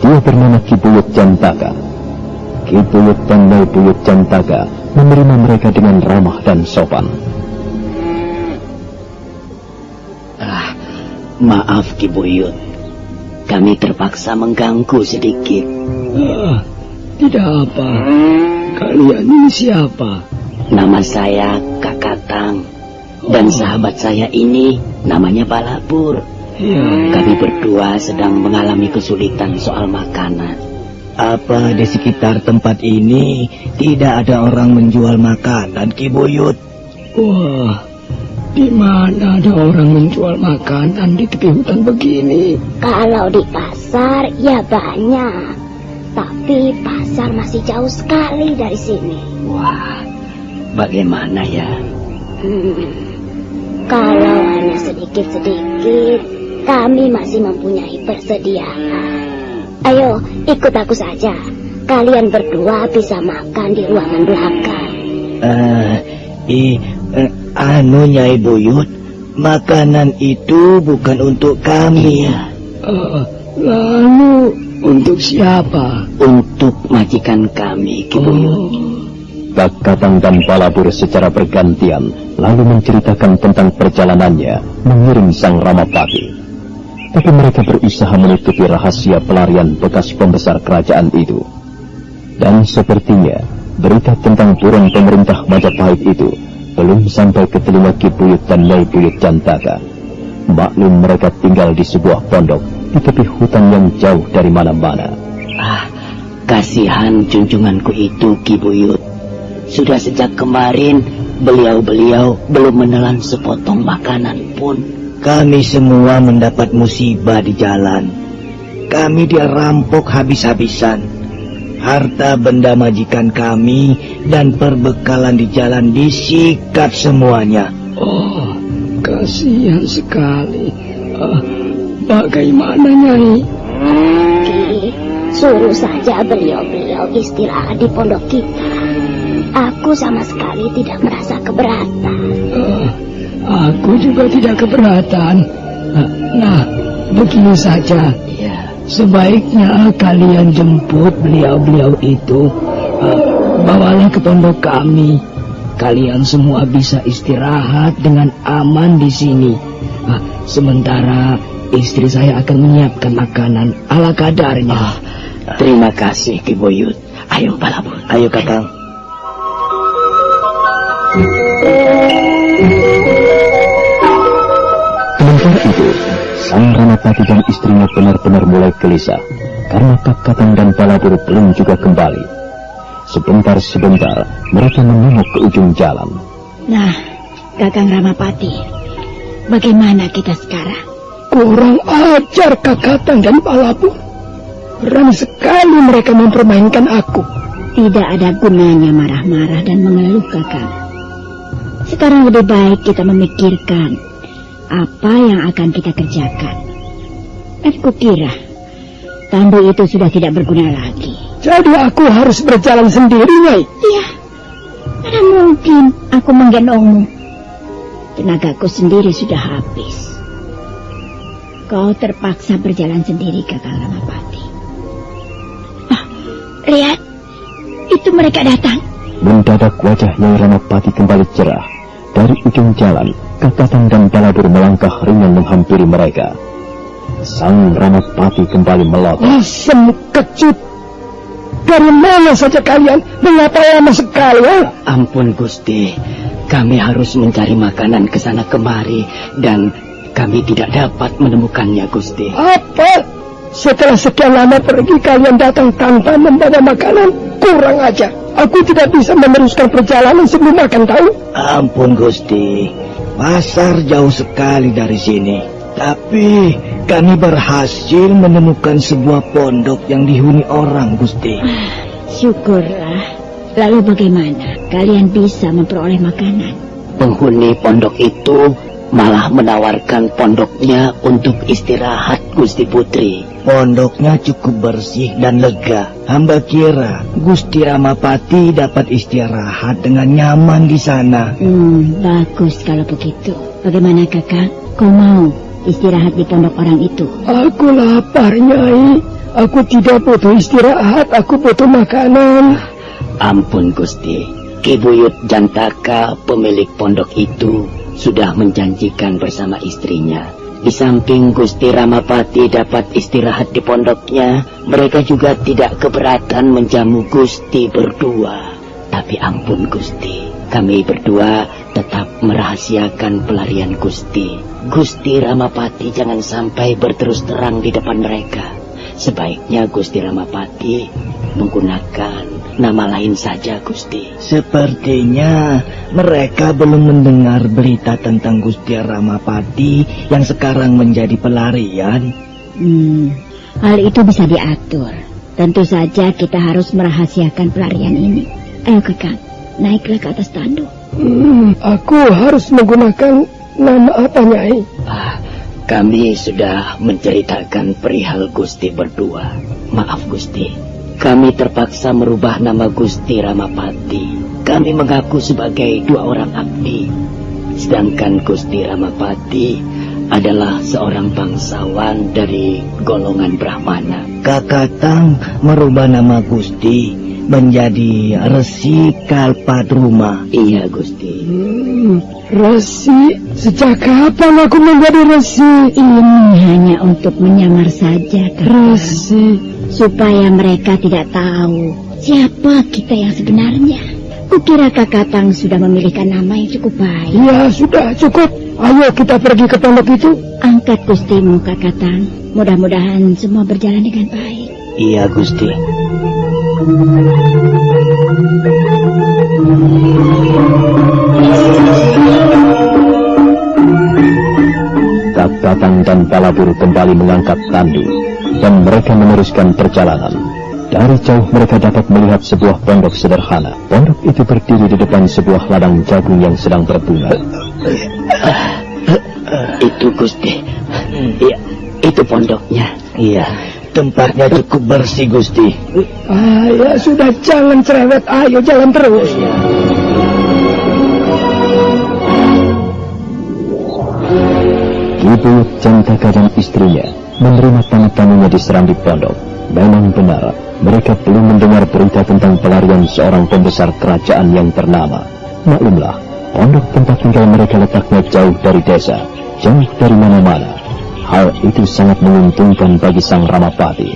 Dia bernama Ki Buyut Jantaka. Ki Buyut dan Nyai Buyut Jantaka menerima mereka dengan ramah dan sopan. Maaf Ki Buyut, kami terpaksa mengganggu sedikit. Tidak apa. Kalian ini siapa? Nama saya Kakatang, dan sahabat saya ini namanya Balabur. Kami berdua sedang mengalami kesulitan soal makanan. Apa di sekitar tempat ini tidak ada orang menjual makanan, Ki Buyut? Wah, di mana ada orang menjual makanan di tepi hutan begini? Kalau di pasar ya banyak, tapi pasar masih jauh sekali dari sini. Wah, bagaimana ya? Kalau hanya sedikit-sedikit, kami masih mempunyai persediaan. Ayo, ikut aku saja. Kalian berdua bisa makan di ruangan belakang. Nyai Buyut, makanan itu bukan untuk kami. Lalu untuk siapa? Untuk majikan kami, Ki Buyut. Kakatang dan Balabur secara bergantian lalu menceritakan tentang perjalanannya mengiring sang Ramapati. Tapi mereka berusaha menutupi rahasia pelarian bekas pembesar kerajaan itu. Dan sepertinya berita tentang buron pemerintah Majapahit itu belum sampai ke telinga Ki Buyut dan Nyai Buyut Jantaka. Maklum mereka tinggal di sebuah pondok di tepi hutan yang jauh dari mana-mana. Kasihan junjunganku itu, Ki Buyut. Sudah sejak kemarin beliau-beliau belum menelan sepotong makanan pun. Kami semua mendapat musibah di jalan. Kami dirampok habis-habisan. Harta benda majikan kami dan perbekalan di jalan disikat semuanya. Oh, kasihan sekali. Bagaimana, Nyai? Ki, Suruh saja beliau-beliau istirahat di pondok kita. Aku sama sekali tidak merasa keberatan. Aku juga tidak keberatan. Nah, begini saja. Sebaiknya kalian jemput beliau-beliau itu. Bawalah ke pondok kami. Kalian semua bisa istirahat dengan aman di sini. Sementara istri saya akan menyiapkan makanan ala kadarnya. Terima kasih Ki Buyut. Ayo Balabur. Ayo Kakang. Sementara itu, Sang Ramapati dan istrinya benar-benar mulai gelisah karena Kakatang dan Balabur belum juga kembali. Sebentar-sebentar mereka menengok ke ujung jalan. Nah, Kakang Ramapati, bagaimana kita sekarang? Kurang ajar Kakatang dan Balabur. Berani sekali mereka mempermainkan aku. Tidak ada gunanya marah-marah dan mengeluh, Kakang. Sekarang lebih baik kita memikirkan apa yang akan kita kerjakan. Dan kukira tandu itu sudah tidak berguna lagi. Jadi aku harus berjalan sendiri, Nyai? Iya. Mana mungkin aku menggendongmu? Tenagaku sendiri sudah habis. Kau terpaksa berjalan sendiri, Kakang Ramapati. Lihat, itu mereka datang. Mendadak wajah Nyai Ramapati kembali cerah. Dari ujung jalan, Kakatang dan Balabur melangkah ringan menghampiri mereka. Sang Ramapati kembali melotot. Asem kecut. Dari mana saja kalian? Mengapa lama sekali? Ampun Gusti, kami harus mencari makanan ke sana kemari dan kami tidak dapat menemukannya, Gusti. Apa? Setelah sekian lama pergi kalian datang tanpa membawa makanan? Kurang aja. Aku tidak bisa meneruskan perjalanan sebelum makan, tahu? Ampun Gusti, pasar jauh sekali dari sini. Tapi kami berhasil menemukan sebuah pondok yang dihuni orang, Gusti. Syukurlah. Lalu bagaimana kalian bisa memperoleh makanan? Penghuni pondok itu malah menawarkan pondoknya untuk istirahat, Gusti Putri. Pondoknya cukup bersih dan lega. Hamba kira Gusti Ramapati dapat istirahat dengan nyaman di sana. Bagus kalau begitu. Bagaimana Kakak? Kau mau istirahat di pondok orang itu? Aku lapar, Nyai. Aku tidak butuh istirahat, aku butuh makanan. Ampun Gusti, Ki Buyut Jantaka, pemilik pondok itu, sudah menjanjikan bersama istrinya. Di samping Gusti Ramapati dapat istirahat di pondoknya, mereka juga tidak keberatan menjamu Gusti berdua. Tapi ampun Gusti, kami berdua tetap merahasiakan pelarian Gusti. Gusti Ramapati jangan sampai berterus terang di depan mereka. Sebaiknya Gusti Ramapati menggunakan nama lain saja, Gusti. Sepertinya mereka belum mendengar berita tentang Gusti Ramapati yang sekarang menjadi pelarian. Hal itu bisa diatur. Tentu saja kita harus merahasiakan pelarian ini. Ayo Kakak, naiklah ke atas tandu. Aku harus menggunakan nama apa, Nyai? Kami sudah menceritakan perihal Gusti berdua. Maaf Gusti, kami terpaksa merubah nama Gusti Ramapati. Kami mengaku sebagai dua orang abdi. Sedangkan Gusti Ramapati adalah seorang bangsawan dari golongan Brahmana. Kakatang merubah nama Gusti menjadi Resi Kalpadruma. Iya Gusti. Resi? Sejak kapan aku menjadi Resi? Ini hanya untuk menyamar saja, Kakak. Resi? Supaya mereka tidak tahu siapa kita yang sebenarnya. Kukira Kakatang sudah memilihkan nama yang cukup baik. Ya sudah, cukup. Ayo kita pergi ke pondok itu. Angkat Gustimu, Kakatang. Mudah-mudahan semua berjalan dengan baik. Iya Gusti. Kakatang dan Balabur kembali mengangkat tandu dan mereka meneruskan perjalanan. Dari jauh mereka dapat melihat sebuah pondok sederhana. Pondok itu berdiri di depan sebuah ladang jagung yang sedang berbunga. Itu Gusti. Iya, itu pondoknya. Iya. Tempatnya cukup bersih, Gusti. Ya sudah, jangan cerewet. Ayo jalan terus. Ki Buyut Jantaka dan istrinya menerima tamu-tamunya di Serambi Pondok. Memang benar, mereka belum mendengar berita tentang pelarian seorang pembesar kerajaan yang ternama. Maklumlah, pondok tempat tinggal mereka letaknya jauh dari desa, jauh dari mana-mana. Hal itu sangat menguntungkan bagi sang Ramapati.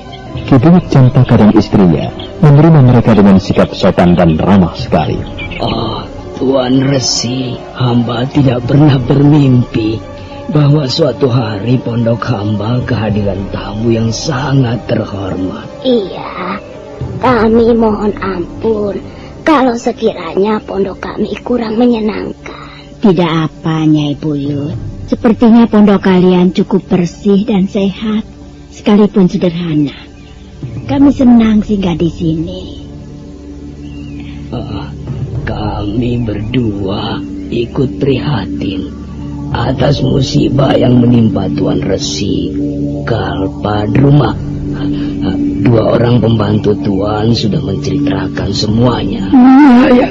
Ki Buyut Jantaka dan istrinya menerima mereka dengan sikap sopan dan ramah sekali. Oh, Tuan Resi, hamba tidak pernah bermimpi bahwa suatu hari pondok hamba kehadiran tamu yang sangat terhormat. Iya, kami mohon ampun kalau sekiranya pondok kami kurang menyenangkan. Tidak apa, Nyai Buyut. Sepertinya pondok kalian cukup bersih dan sehat, sekalipun sederhana. Kami senang singgah di sini. Kami berdua ikut prihatin atas musibah yang menimpa Tuan Resi Kalpadruma. Dua orang pembantu Tuan sudah menceritakan semuanya. Ya.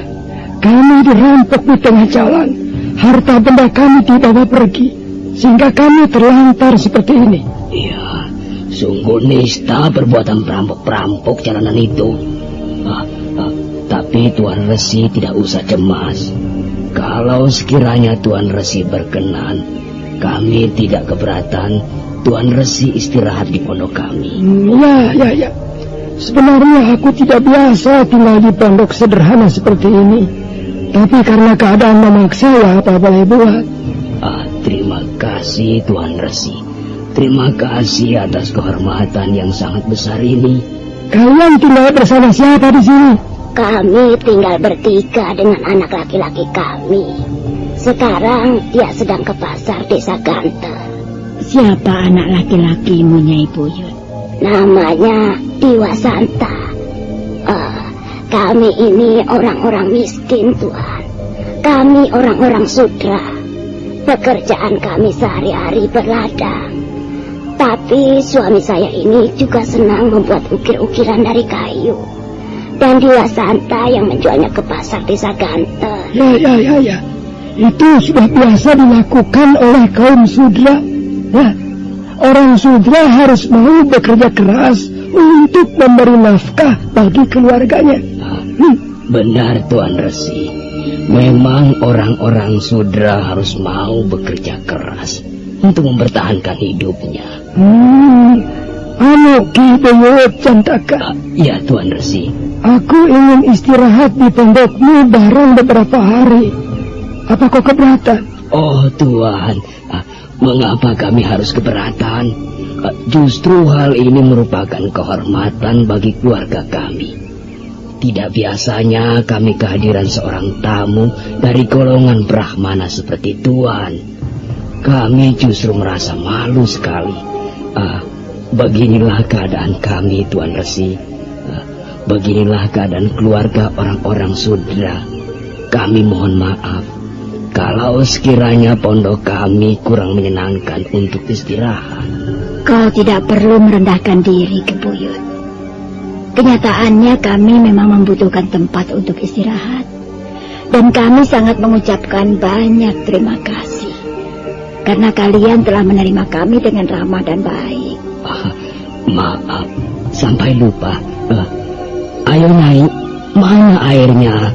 Kami dirampok di tengah jalan. Harta benda kami dibawa pergi, sehingga kami terlantar seperti ini. Iya, sungguh nista perbuatan perampok-perampok jalanan itu. Tapi Tuan Resi tidak usah cemas. Kalau sekiranya Tuan Resi berkenan, kami tidak keberatan Tuan Resi istirahat di pondok kami. Ya. Sebenarnya aku tidak biasa tinggal di pondok sederhana seperti ini. Tapi karena keadaan memaksa, ya apa boleh buat. Terima kasih Tuan Resi. Terima kasih atas kehormatan yang sangat besar ini. Kalian tinggal bersama siapa di sini? Kami tinggal bertiga dengan anak laki-laki kami. Sekarang dia sedang ke pasar desa Gante. Siapa anak laki-lakimu, Nyai Buyut? Namanya Diwasanta. Kami ini orang-orang miskin, Tuan. Kami orang-orang sudra. Pekerjaan kami sehari-hari berladang. Tapi suami saya ini juga senang membuat ukir-ukiran dari kayu. Dan Diwasanta yang menjualnya ke pasar desa Gante. Ya. Itu sudah biasa dilakukan oleh kaum sudra. Nah, orang sudra harus mau bekerja keras untuk memberi nafkah bagi keluarganya. Benar Tuan Resi. Memang orang-orang sudra harus mau bekerja keras untuk mempertahankan hidupnya. Ki Buyut Jantaka. Ya Tuan Resi. Aku ingin istirahat di pondokmu bareng beberapa hari. Apa kau keberatan? Oh Tuan, mengapa kami harus keberatan? Justru hal ini merupakan kehormatan bagi keluarga kami. Tidak biasanya kami kehadiran seorang tamu dari golongan Brahmana seperti Tuan. Kami justru merasa malu sekali. Beginilah keadaan kami, Tuan Resi. Beginilah keadaan keluarga orang-orang sudra. Kami mohon maaf kalau sekiranya pondok kami kurang menyenangkan untuk istirahat. Kau tidak perlu merendahkan diri, Ki Buyut. Kenyataannya kami memang membutuhkan tempat untuk istirahat. Dan kami sangat mengucapkan banyak terima kasih. Karena kalian telah menerima kami dengan ramah dan baik. Maaf, sampai lupa. Ayo Nyai, mana airnya?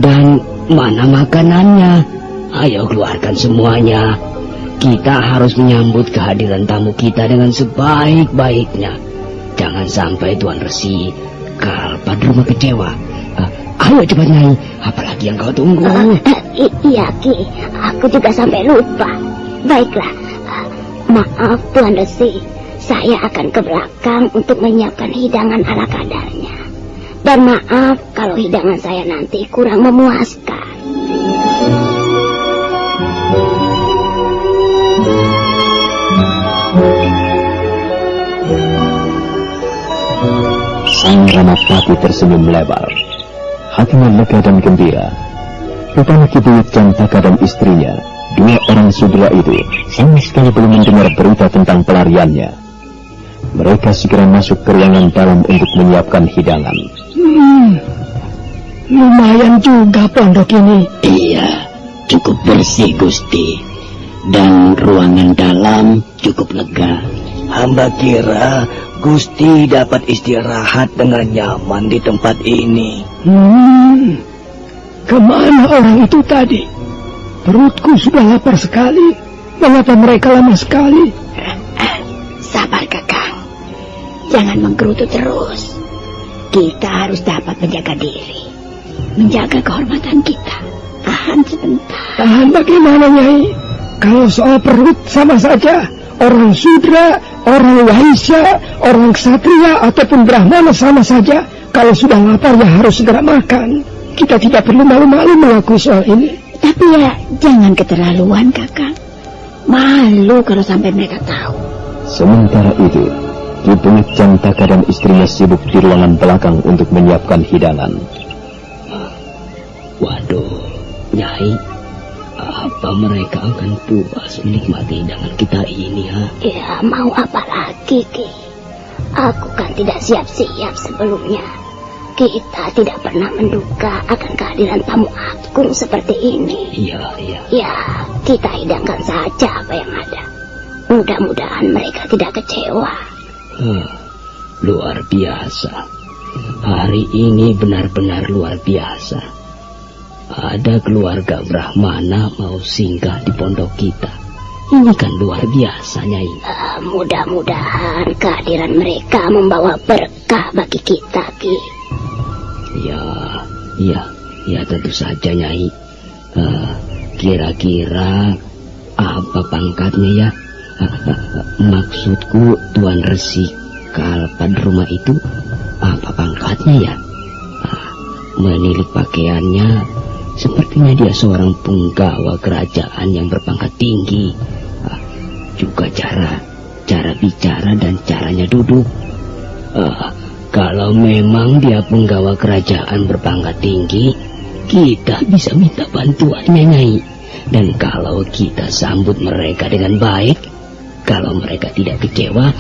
Dan mana makanannya? Ayo keluarkan semuanya. Kita harus menyambut kehadiran tamu kita dengan sebaik-baiknya. Jangan sampai Tuan Resi Kalpadruma kecewa. Ayo cepat Nyai, apalagi yang kau tunggu? Iya Ki, aku juga sampai lupa. Baiklah, maaf Tuan Resi, saya akan ke belakang untuk menyiapkan hidangan ala kadarnya. Dan maaf kalau hidangan saya nanti kurang memuaskan. Sang Ramapati tersenyum lebar. Hatinya lega dan gembira. Rupanya Ki Buyut Jantaka dan istrinya, dua orang sudra itu, sama sekali belum mendengar berita tentang pelariannya. Mereka segera masuk ke ruangan dalam untuk menyiapkan hidangan. Lumayan juga pondok ini. Iya, cukup bersih Gusti. Dan ruangan dalam cukup lega. Hamba kira Gusti dapat istirahat dengan nyaman di tempat ini. Kemana orang itu tadi? Perutku sudah lapar sekali. Mengapa mereka lama sekali? Sabar Kakang. Jangan menggerutu terus. Kita harus dapat menjaga diri. Menjaga kehormatan kita. Tahan sebentar. Tahan bagaimana, Nyai? Kalau soal perut sama saja. Orang Sudra, orang Waisya, orang Ksatria ataupun Brahmana sama saja. Kalau sudah lapar ya harus segera makan. Kita tidak perlu malu-malu mengakui soal ini. Tapi ya jangan keterlaluan Kakang. Malu kalau sampai mereka tahu. Sementara itu, Ki Buyut Jantaka dan istrinya sibuk di ruangan belakang untuk menyiapkan hidangan. Waduh, Nyai, apa mereka akan puas menikmati hidangan kita ini, ha? Ya, mau apa lagi, Ki? Aku kan tidak siap-siap sebelumnya. Kita tidak pernah menduga akan kehadiran tamu agung seperti ini. Iya. Ya, kita hidangkan saja apa yang ada. Mudah-mudahan mereka tidak kecewa. Luar biasa. Hari ini benar-benar luar biasa. Ada keluarga Brahmana mau singgah di pondok kita. Ini kan luar biasa, Nyai. Mudah-mudahan kehadiran mereka membawa berkah bagi kita, Ki. Ya tentu saja, Nyai. Kira-kira apa pangkatnya ya? Maksudku Tuan Resi Kalpadruma itu apa pangkatnya ya? Menilik pakaiannya, sepertinya dia seorang punggawa kerajaan yang berpangkat tinggi. Juga cara bicara dan caranya duduk. Kalau memang dia punggawa kerajaan berpangkat tinggi, kita bisa minta bantuannya, Nyai. Dan kalau kita sambut mereka dengan baik, kalau mereka tidak kecewa,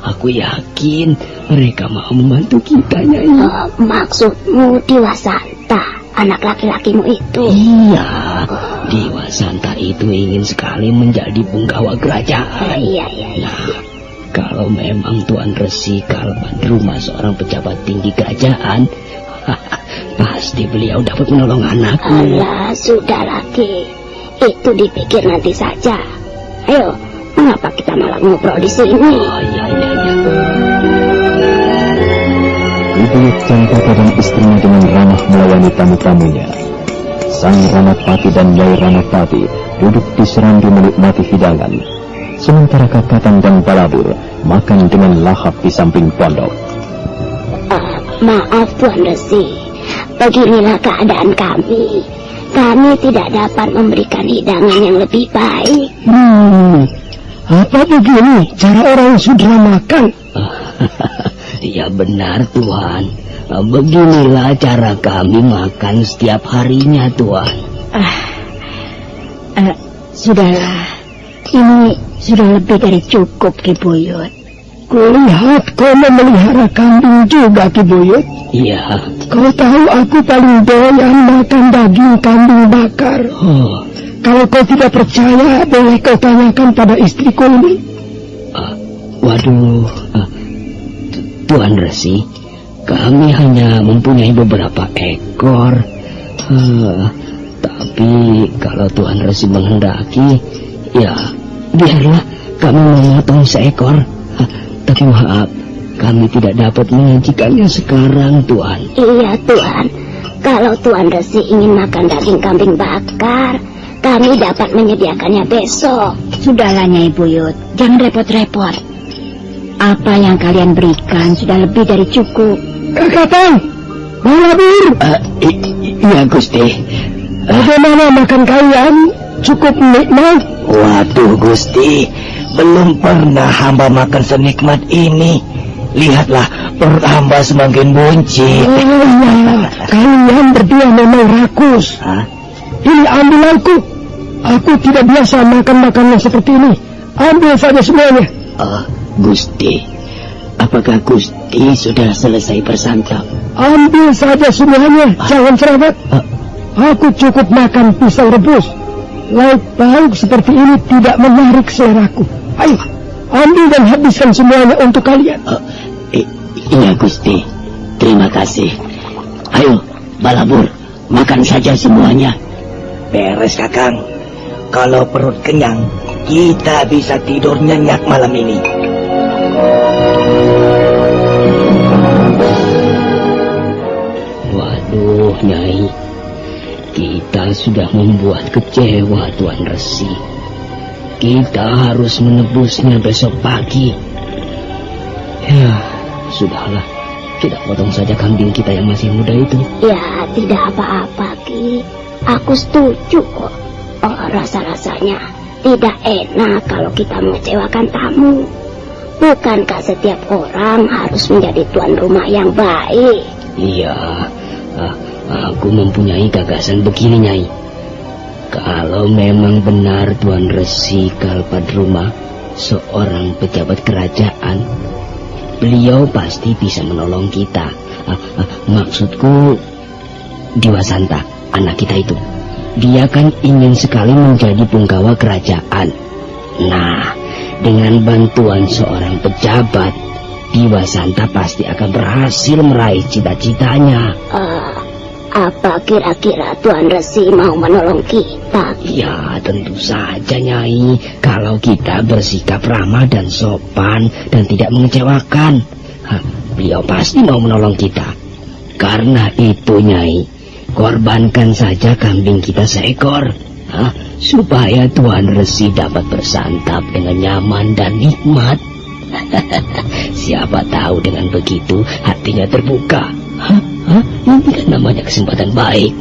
aku yakin mereka mau membantu kita, Nyai. Maksudmu Dewa Santa, anak laki-lakimu itu? Iya, Dewa Santa itu ingin sekali menjadi punggawa kerajaan. Iya. Nah, kalau memang Tuan Resi Kalpadruma seorang pejabat tinggi kerajaan, pasti beliau dapat menolong anakku. Alah, sudah lagi. Itu dipikir nanti saja. Ayo, mengapa kita malah ngobrol di sini? Iya. Ki Buyut Jantaka dan istrinya dengan ramah melayani tamu-tamunya. Sang Ranapati dan Nyai Ranapati duduk di serambi menikmati hidangan. Sementara Kakatan dan Balabur makan dengan lahap di samping pondok. Maaf Tuan Resi, beginilah keadaan kami. Kami tidak dapat memberikan hidangan yang lebih baik. Apa begini cara orang Sudra makan? Ya benar Tuhan. Beginilah cara kami makan setiap harinya, Tuhan. Sudahlah. Ini sudah lebih dari cukup, Ki Buyut. Kulihat kau memelihara kambing juga, Ki Buyut. Iya. Kau tahu aku paling doyan makan daging kambing bakar. Kalau kau tidak percaya, boleh kau tanyakan pada istriku ini. Waduh, Tuan Resi, kami hanya mempunyai beberapa ekor. Tapi kalau Tuan Resi menghendaki, ya biarlah kami memotong seekor. Tapi maaf, kami tidak dapat menyajikannya sekarang, Tuan. Iya, Tuan. Kalau Tuan Resi ingin makan daging kambing bakar, kami dapat menyediakannya besok. Sudahlah, Nyai Buyut, jangan repot-repot. Apa yang kalian berikan sudah lebih dari cukup. Kakatan, Balabur. Iya, Gusti. Bagaimana makan kalian? Cukup nikmat? Waduh, Gusti, belum pernah hamba makan senikmat ini. Lihatlah, perut hamba semakin buncit. Kalian berdua memang rakus. Ini ambil aku. Aku tidak biasa makan makanan seperti ini. Ambil saja semuanya. Gusti, apakah Gusti sudah selesai bersantap? Ambil saja semuanya, jangan cerewet. Aku cukup makan pisang rebus. Lauk pauk seperti ini tidak menarik seleraku. Ayo, ambil dan habiskan semuanya untuk kalian. Iya Gusti, terima kasih. Ayo, Balabur, makan saja semuanya. Beres Kakang. Kalau perut kenyang, kita bisa tidur nyenyak malam ini. Waduh, Nyai, kita sudah membuat kecewa Tuan Resi. Kita harus menebusnya besok pagi. Ya, sudahlah. Kita potong saja kambing kita yang masih muda itu. Ya, tidak apa-apa, Ki. Aku setuju kok. Rasa-rasanya tidak enak kalau kita mengecewakan tamu. Bukankah setiap orang harus menjadi tuan rumah yang baik? Iya, aku mempunyai gagasan begini, Nyai. Kalau memang benar Tuan Resi Kalpadruma seorang pejabat kerajaan, beliau pasti bisa menolong kita. Maksudku, Dewa Santa, anak kita itu. Dia kan ingin sekali menjadi punggawa kerajaan. Nah, dengan bantuan seorang pejabat, Dewa Santa pasti akan berhasil meraih cita-citanya. Apa kira-kira Tuan Resi mau menolong kita? Ya, tentu saja, Nyai. Kalau kita bersikap ramah dan sopan dan tidak mengecewakan, beliau pasti mau menolong kita. Karena itu, Nyai, korbankan saja kambing kita seekor, supaya Tuan Resi dapat bersantap dengan nyaman dan nikmat. Siapa tahu dengan begitu hatinya terbuka. Ini kan namanya kesempatan baik.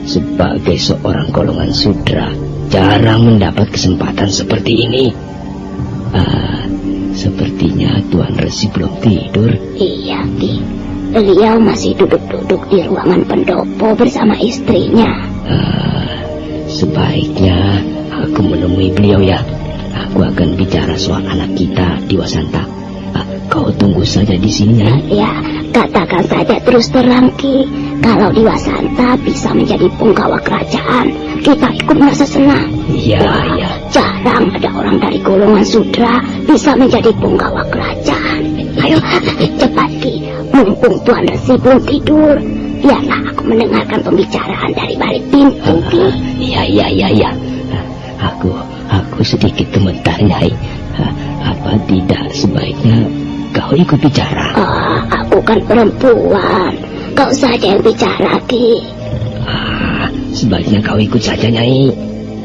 Sebagai seorang golongan sudra, jarang mendapat kesempatan seperti ini. Sepertinya Tuan Resi belum tidur. Iya, Ki. Beliau masih duduk-duduk di ruangan pendopo bersama istrinya. Sebaiknya aku menemui beliau ya. Aku akan bicara soal anak kita, Dewa Santa. Kau tunggu saja di sini ya. Ya, katakan saja terus terang, Ki. Kalau Dewa Santa bisa menjadi punggawa kerajaan, kita ikut merasa senang. Iya, iya. Jarang ada orang dari golongan sudra bisa menjadi punggawa kerajaan. Ayo, cepat, Ki. Mumpung Tuan Resi belum tidur, biarlah aku mendengarkan pembicaraan dari balik pintu, Ki. Iya. Aku sedikit gemetar, Nyai. Apa tidak sebaiknya kau ikut bicara? Aku kan perempuan. Kau saja yang bicara, Ki. Sebaiknya kau ikut saja, Nyai.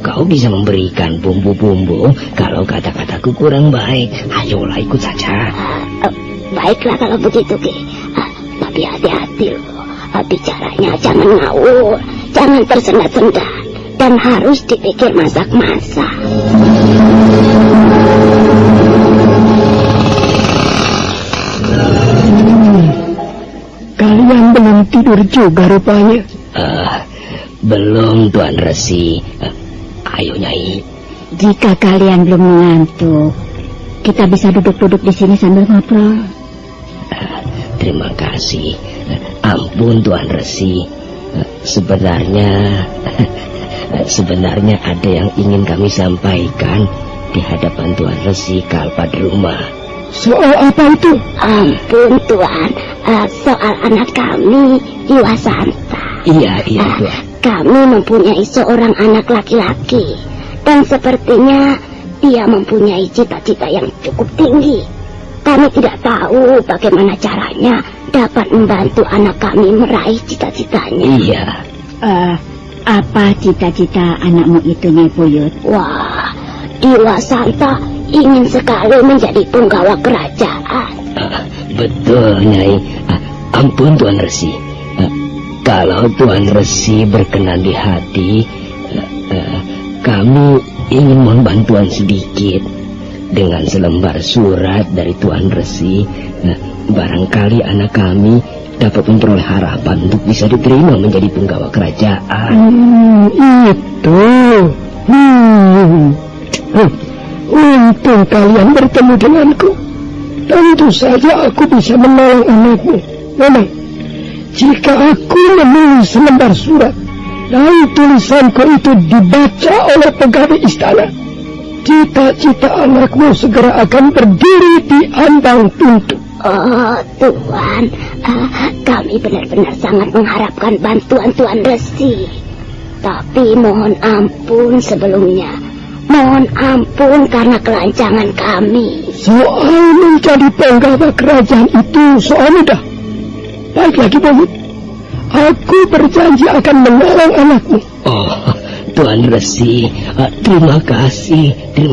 Kau bisa memberikan bumbu-bumbu kalau kata-kataku kurang baik. Ayolah, ikut saja. Baiklah kalau begitu, Ki. Tapi hati-hati loh. Bicaranya jangan ngawur, jangan tersendat-sendat, dan harus dipikir masak-masak. Kalian belum tidur juga rupanya. Belum, Tuan Resi. Ayo, Nyai. Jika kalian belum mengantuk, kita bisa duduk-duduk di sini sambil ngobrol. Terima kasih. Ampun, Tuan Resi. Sebenarnya ada yang ingin kami sampaikan di hadapan Tuan Resi Kalpadruma. Soal apa itu? Ampun, Tuan. Soal anak kami, Dewa Santa. Iya, Tuan. Kami mempunyai seorang anak laki-laki, dan sepertinya dia mempunyai cita-cita yang cukup tinggi. Kami tidak tahu bagaimana caranya dapat membantu anak kami meraih cita-citanya. Iya. Apa cita-cita anakmu itu, Nyai Puyut? Wah, Dewa Santa ingin sekali menjadi punggawa kerajaan. Betul, Nyai. Ampun, Tuan Resi. Kalau Tuan Resi berkenan di hati, kami ingin mohon bantuan sedikit. Dengan selembar surat dari Tuan Resi, barangkali anak kami dapat memperoleh harapan untuk bisa diterima menjadi punggawa kerajaan. Untung kalian bertemu denganku. Tentu saja aku bisa menolong anakmu. Memang, jika aku menulis selembar surat dan tulisanku itu dibaca oleh pegawai istana, cita-cita anakmu segera akan berdiri di ambang pintu. Oh, Tuan, kami benar-benar sangat mengharapkan bantuan Tuan Resi. Tapi mohon ampun sebelumnya. Mohon ampun karena kelancangan kami. Soal menjadi penggawa kerajaan itu soal mudah. Baik lagi, Buyut. Aku berjanji akan menolong anakmu. Oh, Tuan Resi, terima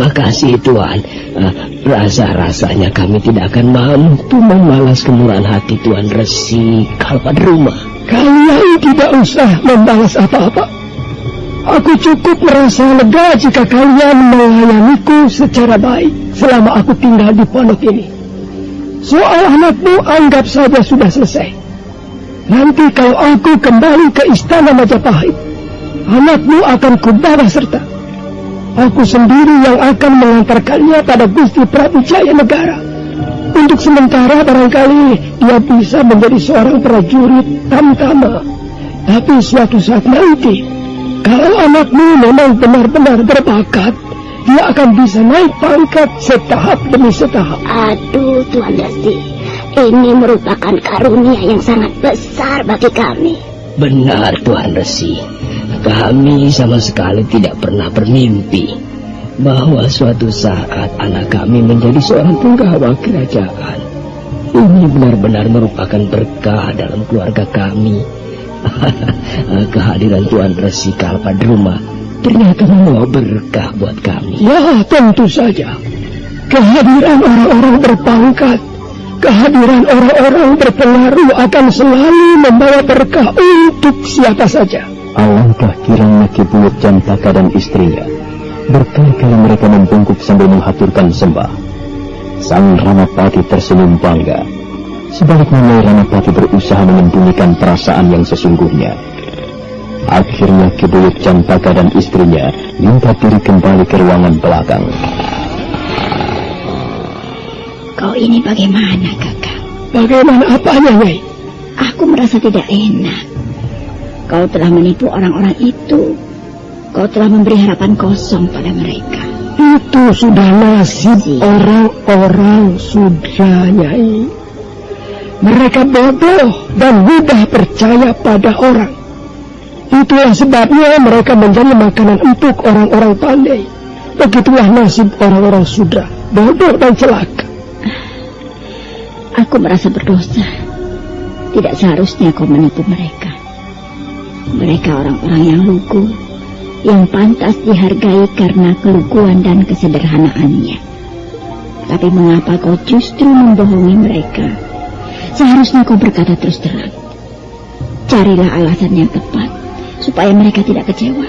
kasih Tuan. Rasa-rasanya kami tidak akan mampu membalas kemurahan hati Tuan Resi Kalpadruma. Kalian tidak usah membalas apa-apa. Aku cukup merasa lega jika kalian melayaniku secara baik selama aku tinggal di pondok ini. Soal anakmu anggap saja sudah selesai. Nanti kalau aku kembali ke istana Majapahit, anakmu akan kubawa serta. Aku sendiri yang akan mengantarkannya pada Gusti Prabu Jayanegara. Untuk sementara barangkali dia bisa menjadi seorang prajurit tamtama. Tapi suatu saat nanti, kalau anakmu memang benar-benar berbakat, dia akan bisa naik pangkat setahap demi setahap. Aduh, Tuan Resi, ini merupakan karunia yang sangat besar bagi kami. Benar, Tuan Resi. Kami sama sekali tidak pernah bermimpi bahwa suatu saat anak kami menjadi seorang penggawa kerajaan. Ini benar-benar merupakan berkah dalam keluarga kami. Kehadiran Tuan Resi Kalpadruma ternyata membawa berkah buat kami. Ya, tentu saja. Kehadiran orang-orang berpangkat, kehadiran orang-orang berpengaruh akan selalu membawa berkah untuk siapa saja. Alangkah kiranya Ki Buyut Jantaka dan istrinya berkali-kali mereka membungkuk sambil menghaturkan sembah. Sang Ranapati tersenyum bangga. Sebaliknya Nyai Ranapati berusaha menyembunyikan perasaan yang sesungguhnya. Akhirnya Ki Buyut Jantaka dan istrinya minta diri kembali ke ruangan belakang. Kau ini bagaimana, Kakak? Bagaimana apanya, Nyai? Aku merasa tidak enak. Kau telah menipu orang-orang itu. Kau telah memberi harapan kosong pada mereka. Itu sudah nasib orang-orang sudah, Nyai. Mereka bodoh dan mudah percaya pada orang. Itulah sebabnya mereka menjadi makanan empuk orang-orang pandai. Begitulah nasib orang-orang sudra, bodoh dan celaka. Aku merasa berdosa. Tidak seharusnya kau menipu mereka. Mereka orang-orang yang lugu, yang pantas dihargai karena keluguan dan kesederhanaannya. Tapi mengapa kau justru membohongi mereka? Seharusnya kau berkata terus terang. Carilah alasan yang tepat supaya mereka tidak kecewa.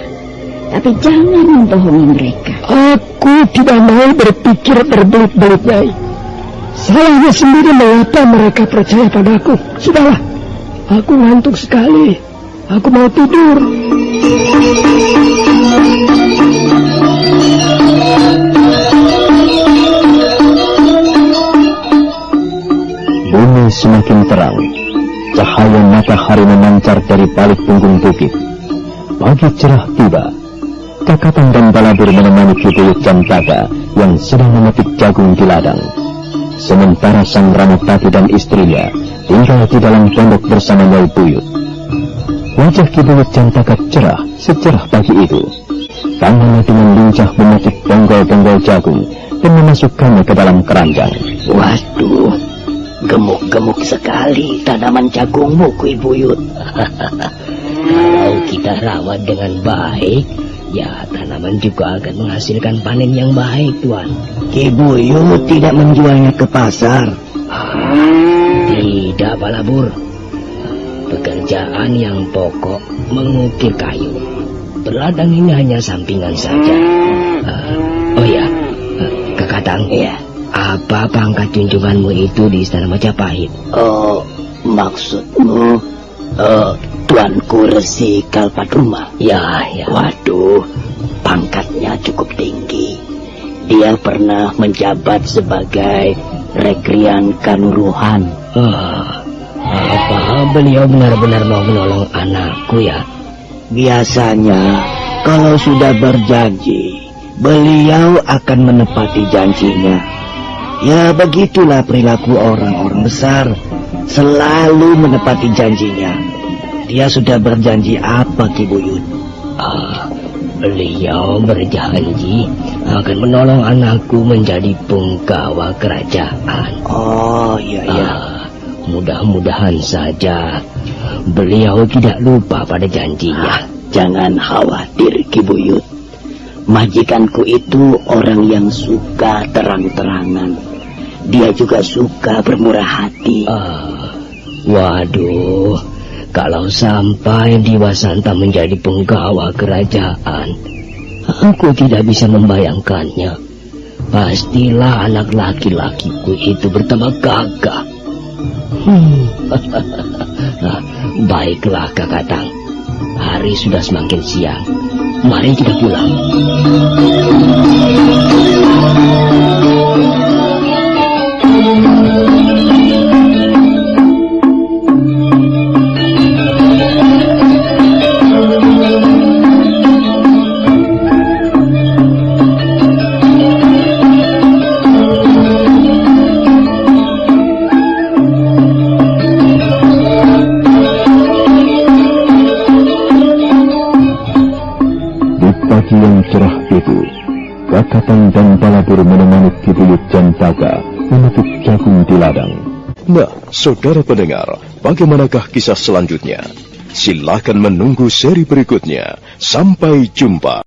Tapi jangan membohongi mereka. Aku tidak mau berpikir berbelit-belit, Nyai. Salahnya sendiri mengapa mereka percaya padaku. Sudahlah, aku ngantuk sekali. Aku mau tidur. Bumi semakin terang. Cahaya matahari memancar dari balik punggung bukit. Pagi cerah tiba. Kakatan dan Balabur menemani Ki Buyut Jantaka yang sedang memetik jagung di ladang. Sementara Sang Ranapati dan istrinya tinggal di dalam pondok bersama Nyai Buyut. Wajah Ki Buyut Jantaka cerah secerah pagi itu. Tangannya dengan lincah memetik bonggol-bonggol jagung dan memasukkannya ke dalam keranjang. Waduh, gemuk-gemuk sekali tanaman jagungmu, Ki Buyut. Kalau kita rawat dengan baik, ya tanaman juga akan menghasilkan panen yang baik, Tuan. Ki Buyut tidak menjualnya ke pasar. Tidak, Balabur. Pekerjaan yang pokok mengukir kayu. Berladang ini hanya sampingan saja. Oh ya, Kakatang. Ya. Apa pangkat junjunganmu itu di Istana Majapahit? Oh, maksudmu Tuanku Resi Kalpadruma? Ya. Waduh, pangkatnya cukup tinggi. Dia pernah menjabat sebagai Rekrian Kanuruhan. Apa beliau benar-benar mau menolong anakku ya? Biasanya kalau sudah berjanji, beliau akan menepati janjinya. Ya begitulah perilaku orang-orang besar, selalu menepati janjinya. Dia sudah berjanji apa, Ki Buyut? Beliau berjanji akan menolong anakku menjadi penggawa kerajaan. Oh iya. Mudah-mudahan saja beliau tidak lupa pada janjinya. Jangan khawatir, Ki Buyut. Majikanku itu orang yang suka terang-terangan. Dia juga suka bermurah hati. Waduh, kalau sampai Dewa Santa menjadi penggawa kerajaan, aku tidak bisa membayangkannya. Pastilah anak laki-lakiku itu bertambah gagah. Baiklah Kakatang, hari sudah semakin siang. Mari kita pulang. Yang cerah itu, Kakatang dan Balabur menemani Ki Buyut Jantaka memetik jagung di ladang. Nah, saudara pendengar, bagaimanakah kisah selanjutnya? Silakan menunggu seri berikutnya. Sampai jumpa.